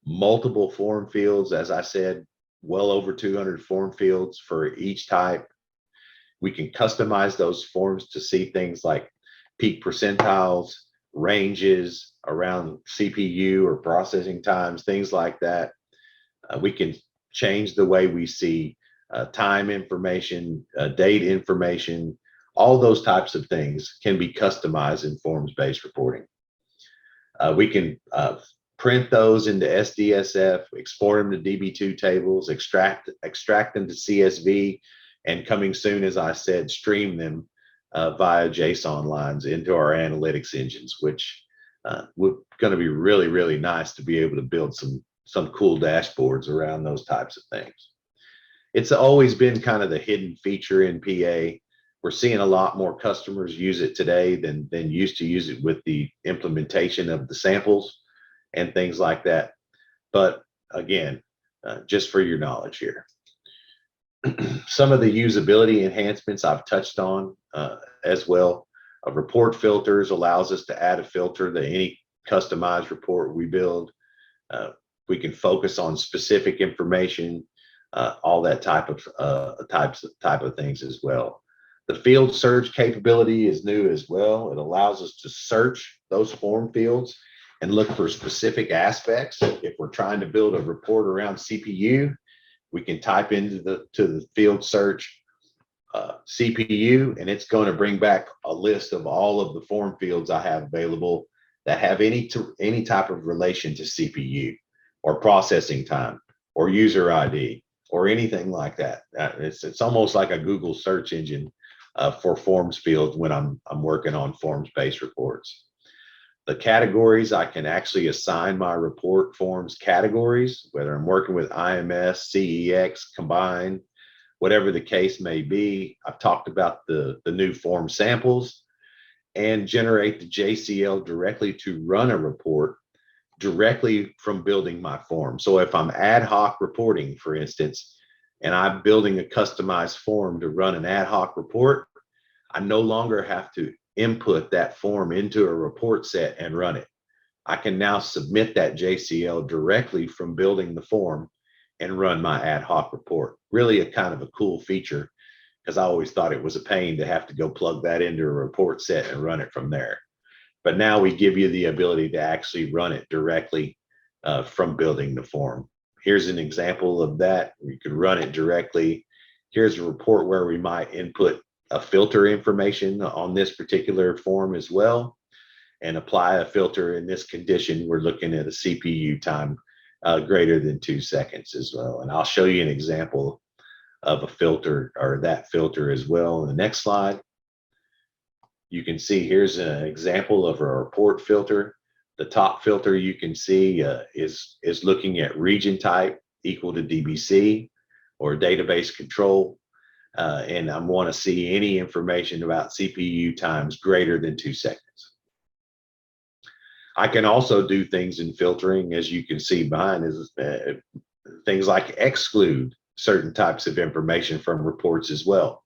Multiple form fields, as I said, well over 200 form fields for each type. We can customize those forms to see things like peak percentiles, ranges around CPU or processing times, things like that. We can change the way we see time information, date information, all those types of things can be customized in forms-based reporting. We can print those into SDSF, export them to DB2 tables, extract them to CSV, and coming soon, as I said, stream them via JSON lines into our analytics engines, which we're going to be really, really nice to be able to build some cool dashboards around those types of things. It's always been kind of the hidden feature in PA. We're seeing a lot more customers use it today than used to use it with the implementation of the samples and things like that. But again, just for your knowledge here. Some of the usability enhancements I've touched on as well. Report filters allows us to add a filter to any customized report we build. We can focus on specific information, all that type of things as well. The field search capability is new as well. It allows us to search those form fields and look for specific aspects. If we're trying to build a report around CPU, we can type into the field search CPU, and it's going to bring back a list of all of the form fields I have available that have any type of relation to CPU or processing time or user ID or anything like that. It's almost like a Google search engine for forms fields when I'm working on forms-based reports. The categories, I can actually assign my report forms categories, whether I'm working with IMS, CEX, Combine, whatever the case may be. I've talked about the new form samples and generate the JCL directly to run a report directly from building my form. So if I'm ad hoc reporting, for instance, and I'm building a customized form to run an ad hoc report, I no longer have to input that form into a report set and run it. I can now submit that JCL directly from building the form and run my ad hoc report. Really a kind of a cool feature, because I always thought it was a pain to have to go plug that into a report set and run it from there. But now we give you the ability to actually run it directly from building the form. Here's an example of that. We could run it directly. Here's a report where we might input a filter information on this particular form as well, and apply a filter. In this condition, we're looking at a CPU time greater than 2 seconds as well. And I'll show you an example of a filter, or that filter as well. In the next slide, you can see here's an example of a report filter. The top filter you can see is looking at region type equal to DBC or database control. And I want to see any information about CPU times greater than 2 seconds. I can also do things in filtering, as you can see behind, is things like exclude certain types of information from reports as well.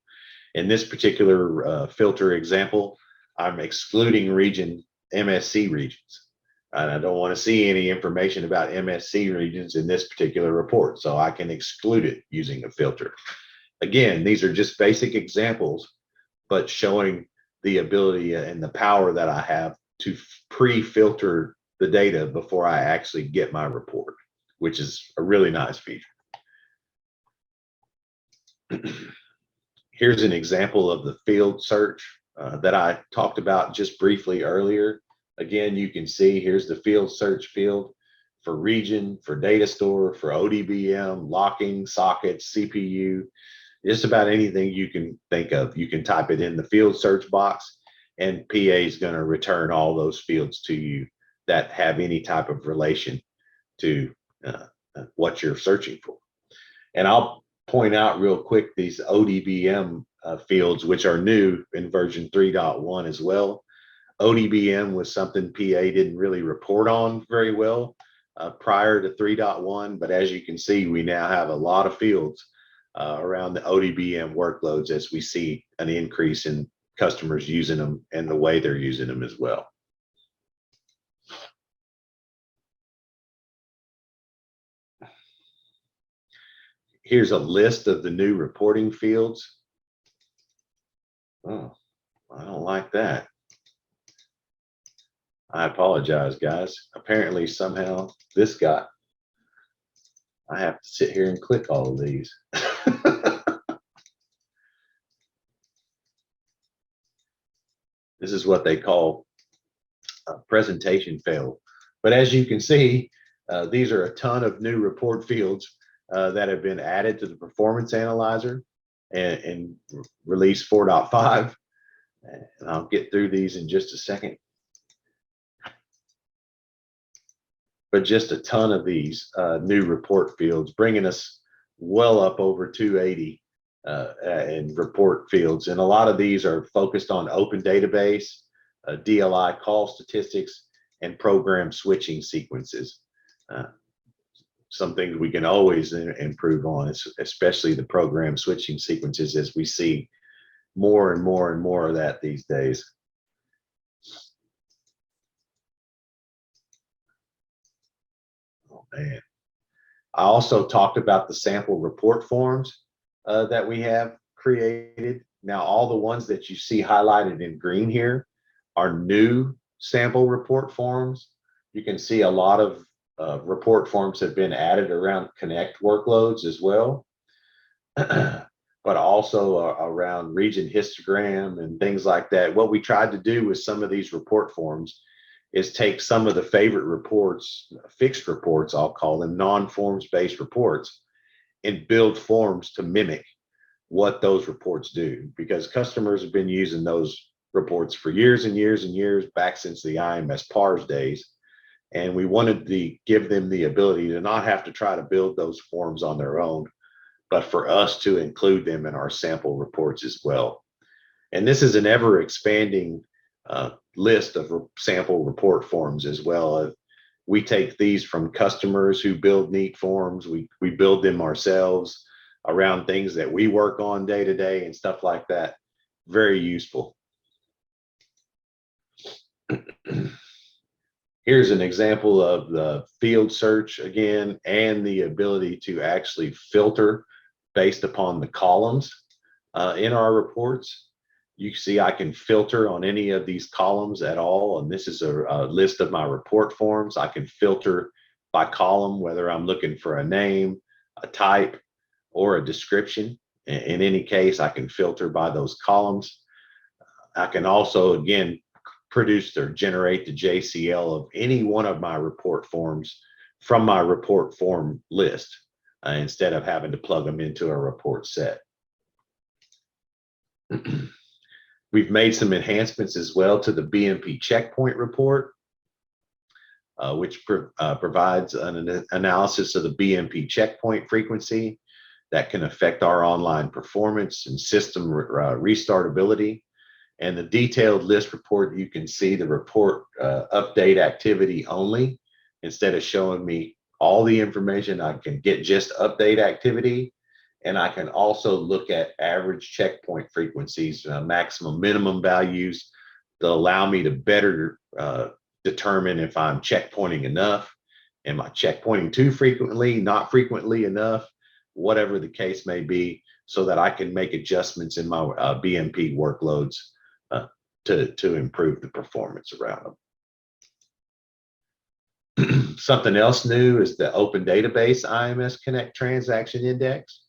In this particular filter example, I'm excluding MSC regions. And I don't want to see any information about MSC regions in this particular report, so I can exclude it using a filter. Again, these are just basic examples, but showing the ability and the power that I have to pre-filter the data before I actually get my report, which is a really nice feature. Here's an example of the field search that I talked about just briefly earlier. Again, you can see here's the field search field for region, for data store, for ODBM, locking, sockets, CPU, just about anything you can think of. You can type it in the field search box, and PA is going to return all those fields to you that have any type of relation to what you're searching for. And I'll point out real quick these ODBM fields, which are new in version 3.1 as well. ODBM was something PA didn't really report on very well prior to 3.1, but as you can see, we now have a lot of fields around the ODBM workloads as we see an increase in customers using them and the way they're using them as well. Here's a list of the new reporting fields. Oh, I don't like that. I apologize, guys. Apparently, somehow this got, I have to sit here and click all of these. This is what they call a presentation fail. But as you can see, these are a ton of new report fields that have been added to the Performance Analyzer and release 4.5. And I'll get through these in just a second. But just a ton of these new report fields, bringing us well up over 280 in report fields. And a lot of these are focused on open database, DLI call statistics, and program switching sequences. Some things we can always improve on, especially the program switching sequences, as we see more and more and more of that these days. Oh man. I also talked about the sample report forms that we have created. Now, all the ones that you see highlighted in green here are new sample report forms. You can see a lot of report forms have been added around Connect workloads as well, but also around region histogram and things like that. What we tried to do with some of these report forms is take some of the favorite reports, fixed reports, I'll call them, non-forms based reports, and build forms to mimic what those reports do, because customers have been using those reports for years and years and years, back since the IMS PARS days. And we wanted to give them the ability to not have to try to build those forms on their own, but for us to include them in our sample reports as well. And this is an ever expanding list of sample report forms as well. We take these from customers who build neat forms. We build them ourselves around things that we work on day to day and stuff like that. Very useful. Here's an example of the field search again, and the ability to actually filter based upon the columns in our reports. You see I can filter on any of these columns at all, and this is a list of my report forms. I can filter by column, whether I'm looking for a name, a type, or a description. In any case, I can filter by those columns. I can also, again, produce or generate the JCL of any one of my report forms from my report form list instead of having to plug them into a report set. We've made some enhancements as well to the BMP checkpoint report, which provides an analysis of the BMP checkpoint frequency that can affect our online performance and system restartability. And the detailed list report, you can see the report update activity only. Instead of showing me all the information, I can get just update activity. And I can also look at average checkpoint frequencies, maximum, minimum values that allow me to better determine if I'm checkpointing enough. Am I checkpointing too frequently, not frequently enough, whatever the case may be, so that I can make adjustments in my BMP workloads to improve the performance around them. Something else new is the open database IMS Connect Transaction Index.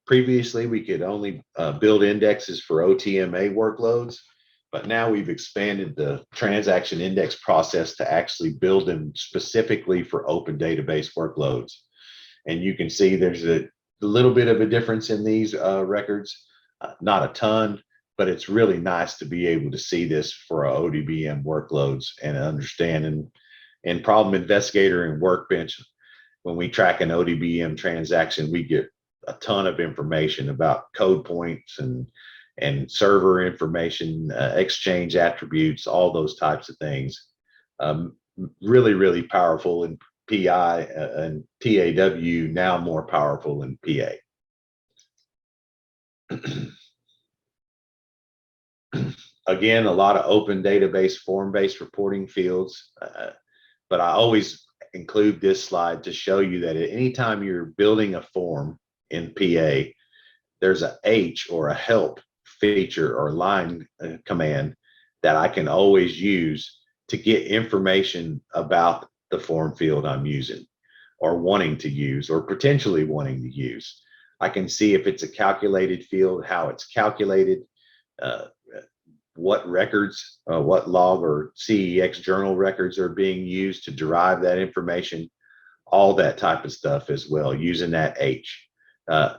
Previously, we could only build indexes for OTMA workloads, but now we've expanded the transaction index process to actually build them specifically for open database workloads. And you can see there's a little bit of a difference in these records, not a ton, but it's really nice to be able to see this for our ODBM workloads and understanding In Problem Investigator and Workbench, when we track an ODBM transaction, we get a ton of information about code points and server information, exchange attributes, all those types of things. Really, really powerful in PI and TAW, now more powerful in PA. Again, a lot of open database form-based reporting fields, but I always include this slide to show you that at any time you're building a form in PA, there's a H or a help feature or line command that I can always use to get information about the form field I'm using or wanting to use or potentially wanting to use. I can see if it's a calculated field, how it's calculated, what records, what log or CEX journal records are being used to derive that information, all that type of stuff as well, using that H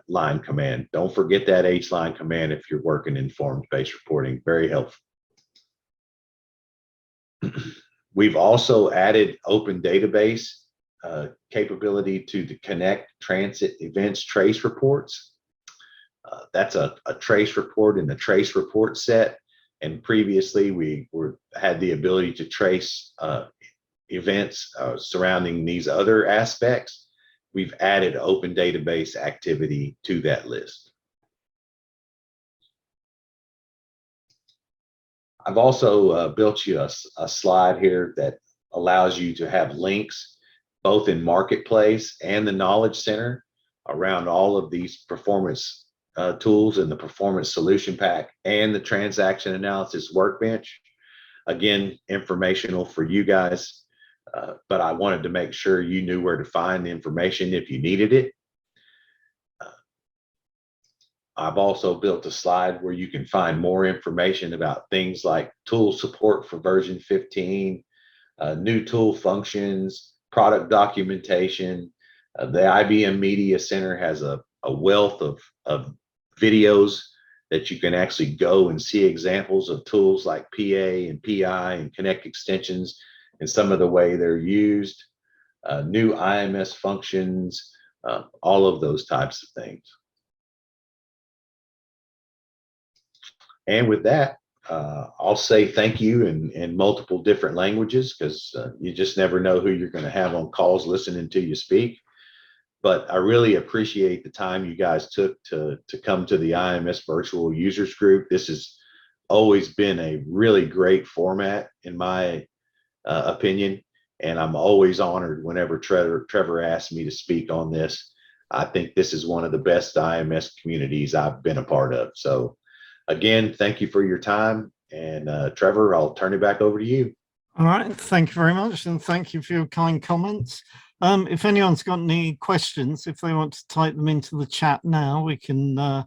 line command. Don't forget that H line command if you're working in forms-based reporting, very helpful. We've also added open database capability to the Connect Transit Events Trace reports. That's a trace report in the trace report set. And previously we had the ability to trace events surrounding these other aspects. We've added open database activity to that list. I've also built you a slide here that allows you to have links both in Marketplace and the Knowledge Center around all of these performance tools in the Performance Solution Pack and the Transaction Analysis Workbench. Again, informational for you guys, but I wanted to make sure you knew where to find the information if you needed it. I've also built a slide where you can find more information about things like tool support for version 15, new tool functions, product documentation. The IBM Media Center has a wealth of videos that you can actually go and see examples of tools like PA and PI and Connect Extensions and some of the way they're used, new IMS functions, all of those types of things. And with that, I'll say thank you in multiple different languages because you just never know who you're going to have on calls listening to you speak. But I really appreciate the time you guys took to come to the IMS Virtual Users Group. This has always been a really great format, in my opinion, and I'm always honored whenever Trevor asks me to speak on this. I think this is one of the best IMS communities I've been a part of. So again, thank you for your time. And Trevor, I'll turn it back over to you. All right. Thank you very much. And thank you for your kind comments. If anyone's got any questions, if they want to type them into the chat now, we can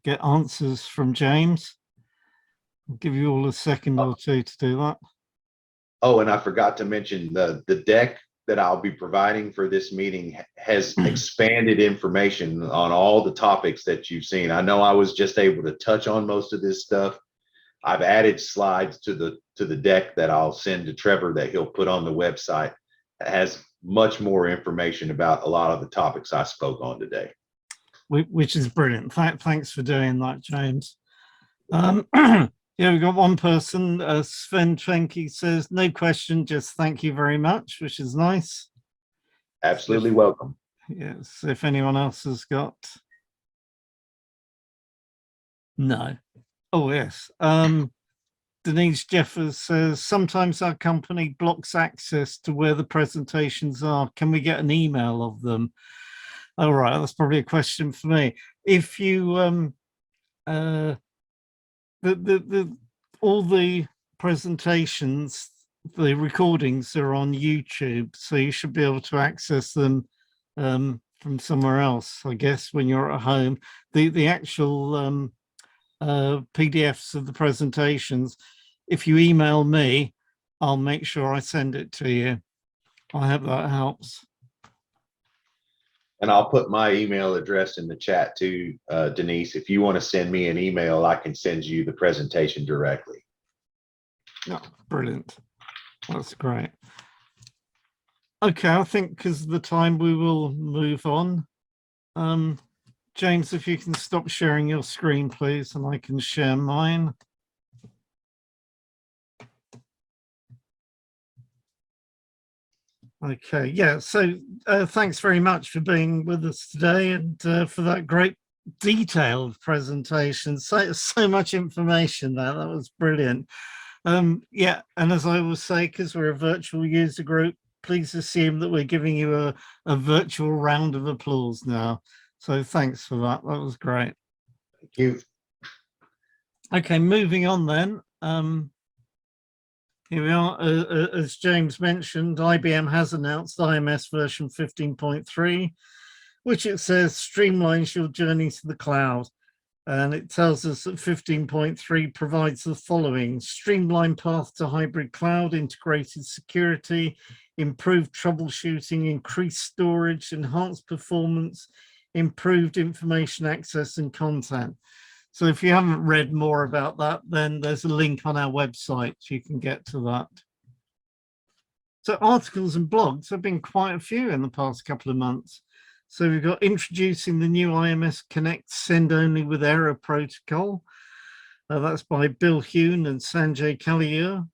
get answers from James. I'll give you all a second or two to do that. Oh, and I forgot to mention the deck that I'll be providing for this meeting has expanded information on all the topics that you've seen. I know I was just able to touch on most of this stuff. I've added slides to the deck that I'll send to Trevor that he'll put on the website. It has much more information about a lot of the topics I spoke on today. Which is brilliant. Thanks for doing that, James. Yeah, we've got one person, Sven Twenke says, no question, just thank you very much, which is nice. Absolutely welcome. Yes, if anyone else has got. No. Oh, yes. Denise Jeffers says, sometimes our company blocks access to where the presentations are. Can we get an email of them? All right, that's probably a question for me. If you, all the presentations, the recordings are on YouTube, so you should be able to access them from somewhere else, I guess, when you're at home. The actual PDFs of the presentations, if you email me, I'll make sure I send it to you. I hope that helps. And I'll put my email address in the chat too, Denise. If you want to send me an email, I can send you the presentation directly. Oh, brilliant. That's great. Okay, I think because of the time we will move on. James, if you can stop sharing your screen, please, and I can share mine. Okay, yeah, so thanks very much for being with us today and for that great detailed presentation. So much information there. That was brilliant. Yeah, and as I will say, because we're a virtual user group, please assume that we're giving you a virtual round of applause now. So thanks for that. That was great. Thank you. Okay, moving on then. Here we are. As James mentioned, IBM has announced IMS version 15.3, which it says streamlines your journey to the cloud. And it tells us that 15.3 provides the following: streamlined path to hybrid cloud, integrated security, improved troubleshooting, increased storage, enhanced performance, improved information access and content. So if you haven't read more about that, then there's a link on our website. You can get to that. So articles and blogs have been quite a few in the past couple of months. So we've got introducing the new IMS Connect Send Only with Error protocol. That's by Bill Hune and Sanjay Kalliur.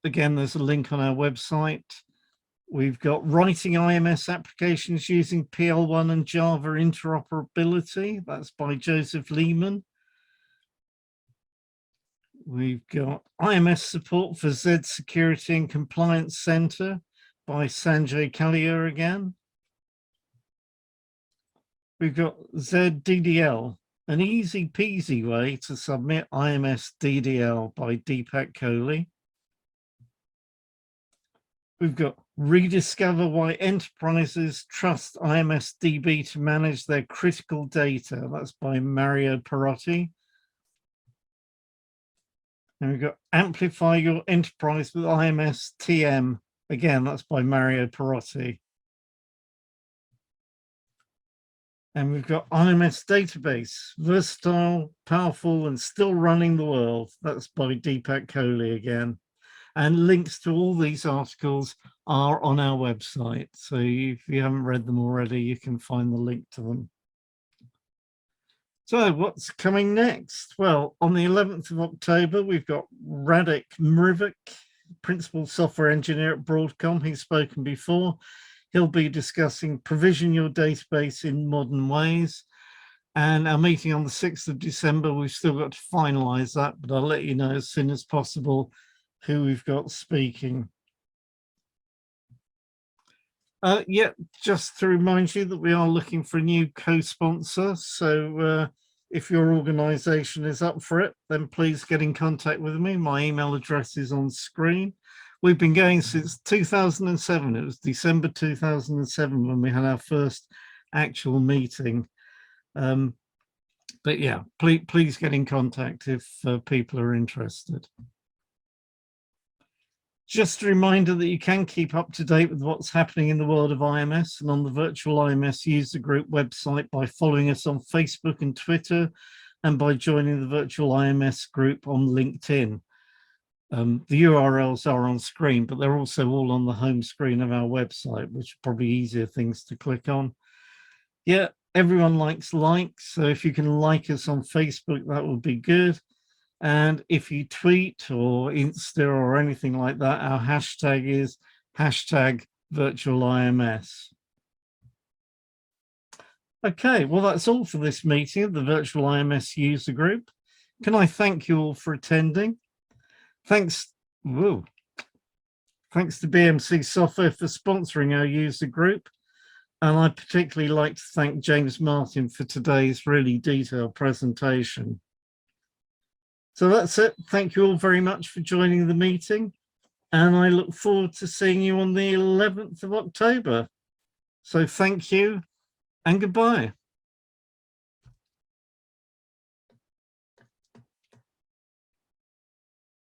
Again, there's a link on our website. We've got writing IMS applications using PL1 and Java interoperability. That's by Joseph Lehman. We've got IMS support for zSecurity and Compliance Center by Sanjay Kalliur again. We've got zDDL, an easy peasy way to submit IMS DDL by Deepak Kohli. We've got rediscover why enterprises trust IMS DB to manage their critical data. That's by Mario Perotti. And we've got amplify your enterprise with IMS TM. Again, that's by Mario Perotti. And we've got IMS database, versatile, powerful, and still running the world. That's by Deepak Kohli again. And links to all these articles are on our website. So if you haven't read them already, you can find the link to them. So what's coming next? Well, on the 11th of October, we've got Radek Mrivik, Principal Software Engineer at Broadcom. He's spoken before. He'll be discussing provision your database in modern ways. And our meeting on the 6th of December, we've still got to finalize that, but I'll let you know as soon as possible who we've got speaking. Yeah, just to remind you that we are looking for a new co-sponsor. So if your organization is up for it, then please get in contact with me. My email address is on screen. We've been going since 2007. It was December 2007 when we had our first actual meeting. But yeah, please get in contact if people are interested. Just a reminder that you can keep up to date with what's happening in the world of IMS and on the virtual IMS user group website by following us on Facebook and Twitter and by joining the virtual IMS group on LinkedIn. The URLs are on screen, but they're also all on the home screen of our website, which are probably easier things to click on. Yeah, everyone likes likes, so if you can like us on Facebook, that would be good. And if you tweet or Insta or anything like that, our hashtag is #virtualims. Okay, well, that's all for this meeting of the Virtual IMS User Group. Can I thank you all for attending? Thanks to BMC Software for sponsoring our user group. And I'd particularly like to thank James Martin for today's really detailed presentation. So that's it. Thank you all very much for joining the meeting. And I look forward to seeing you on the 11th of October. So thank you and goodbye.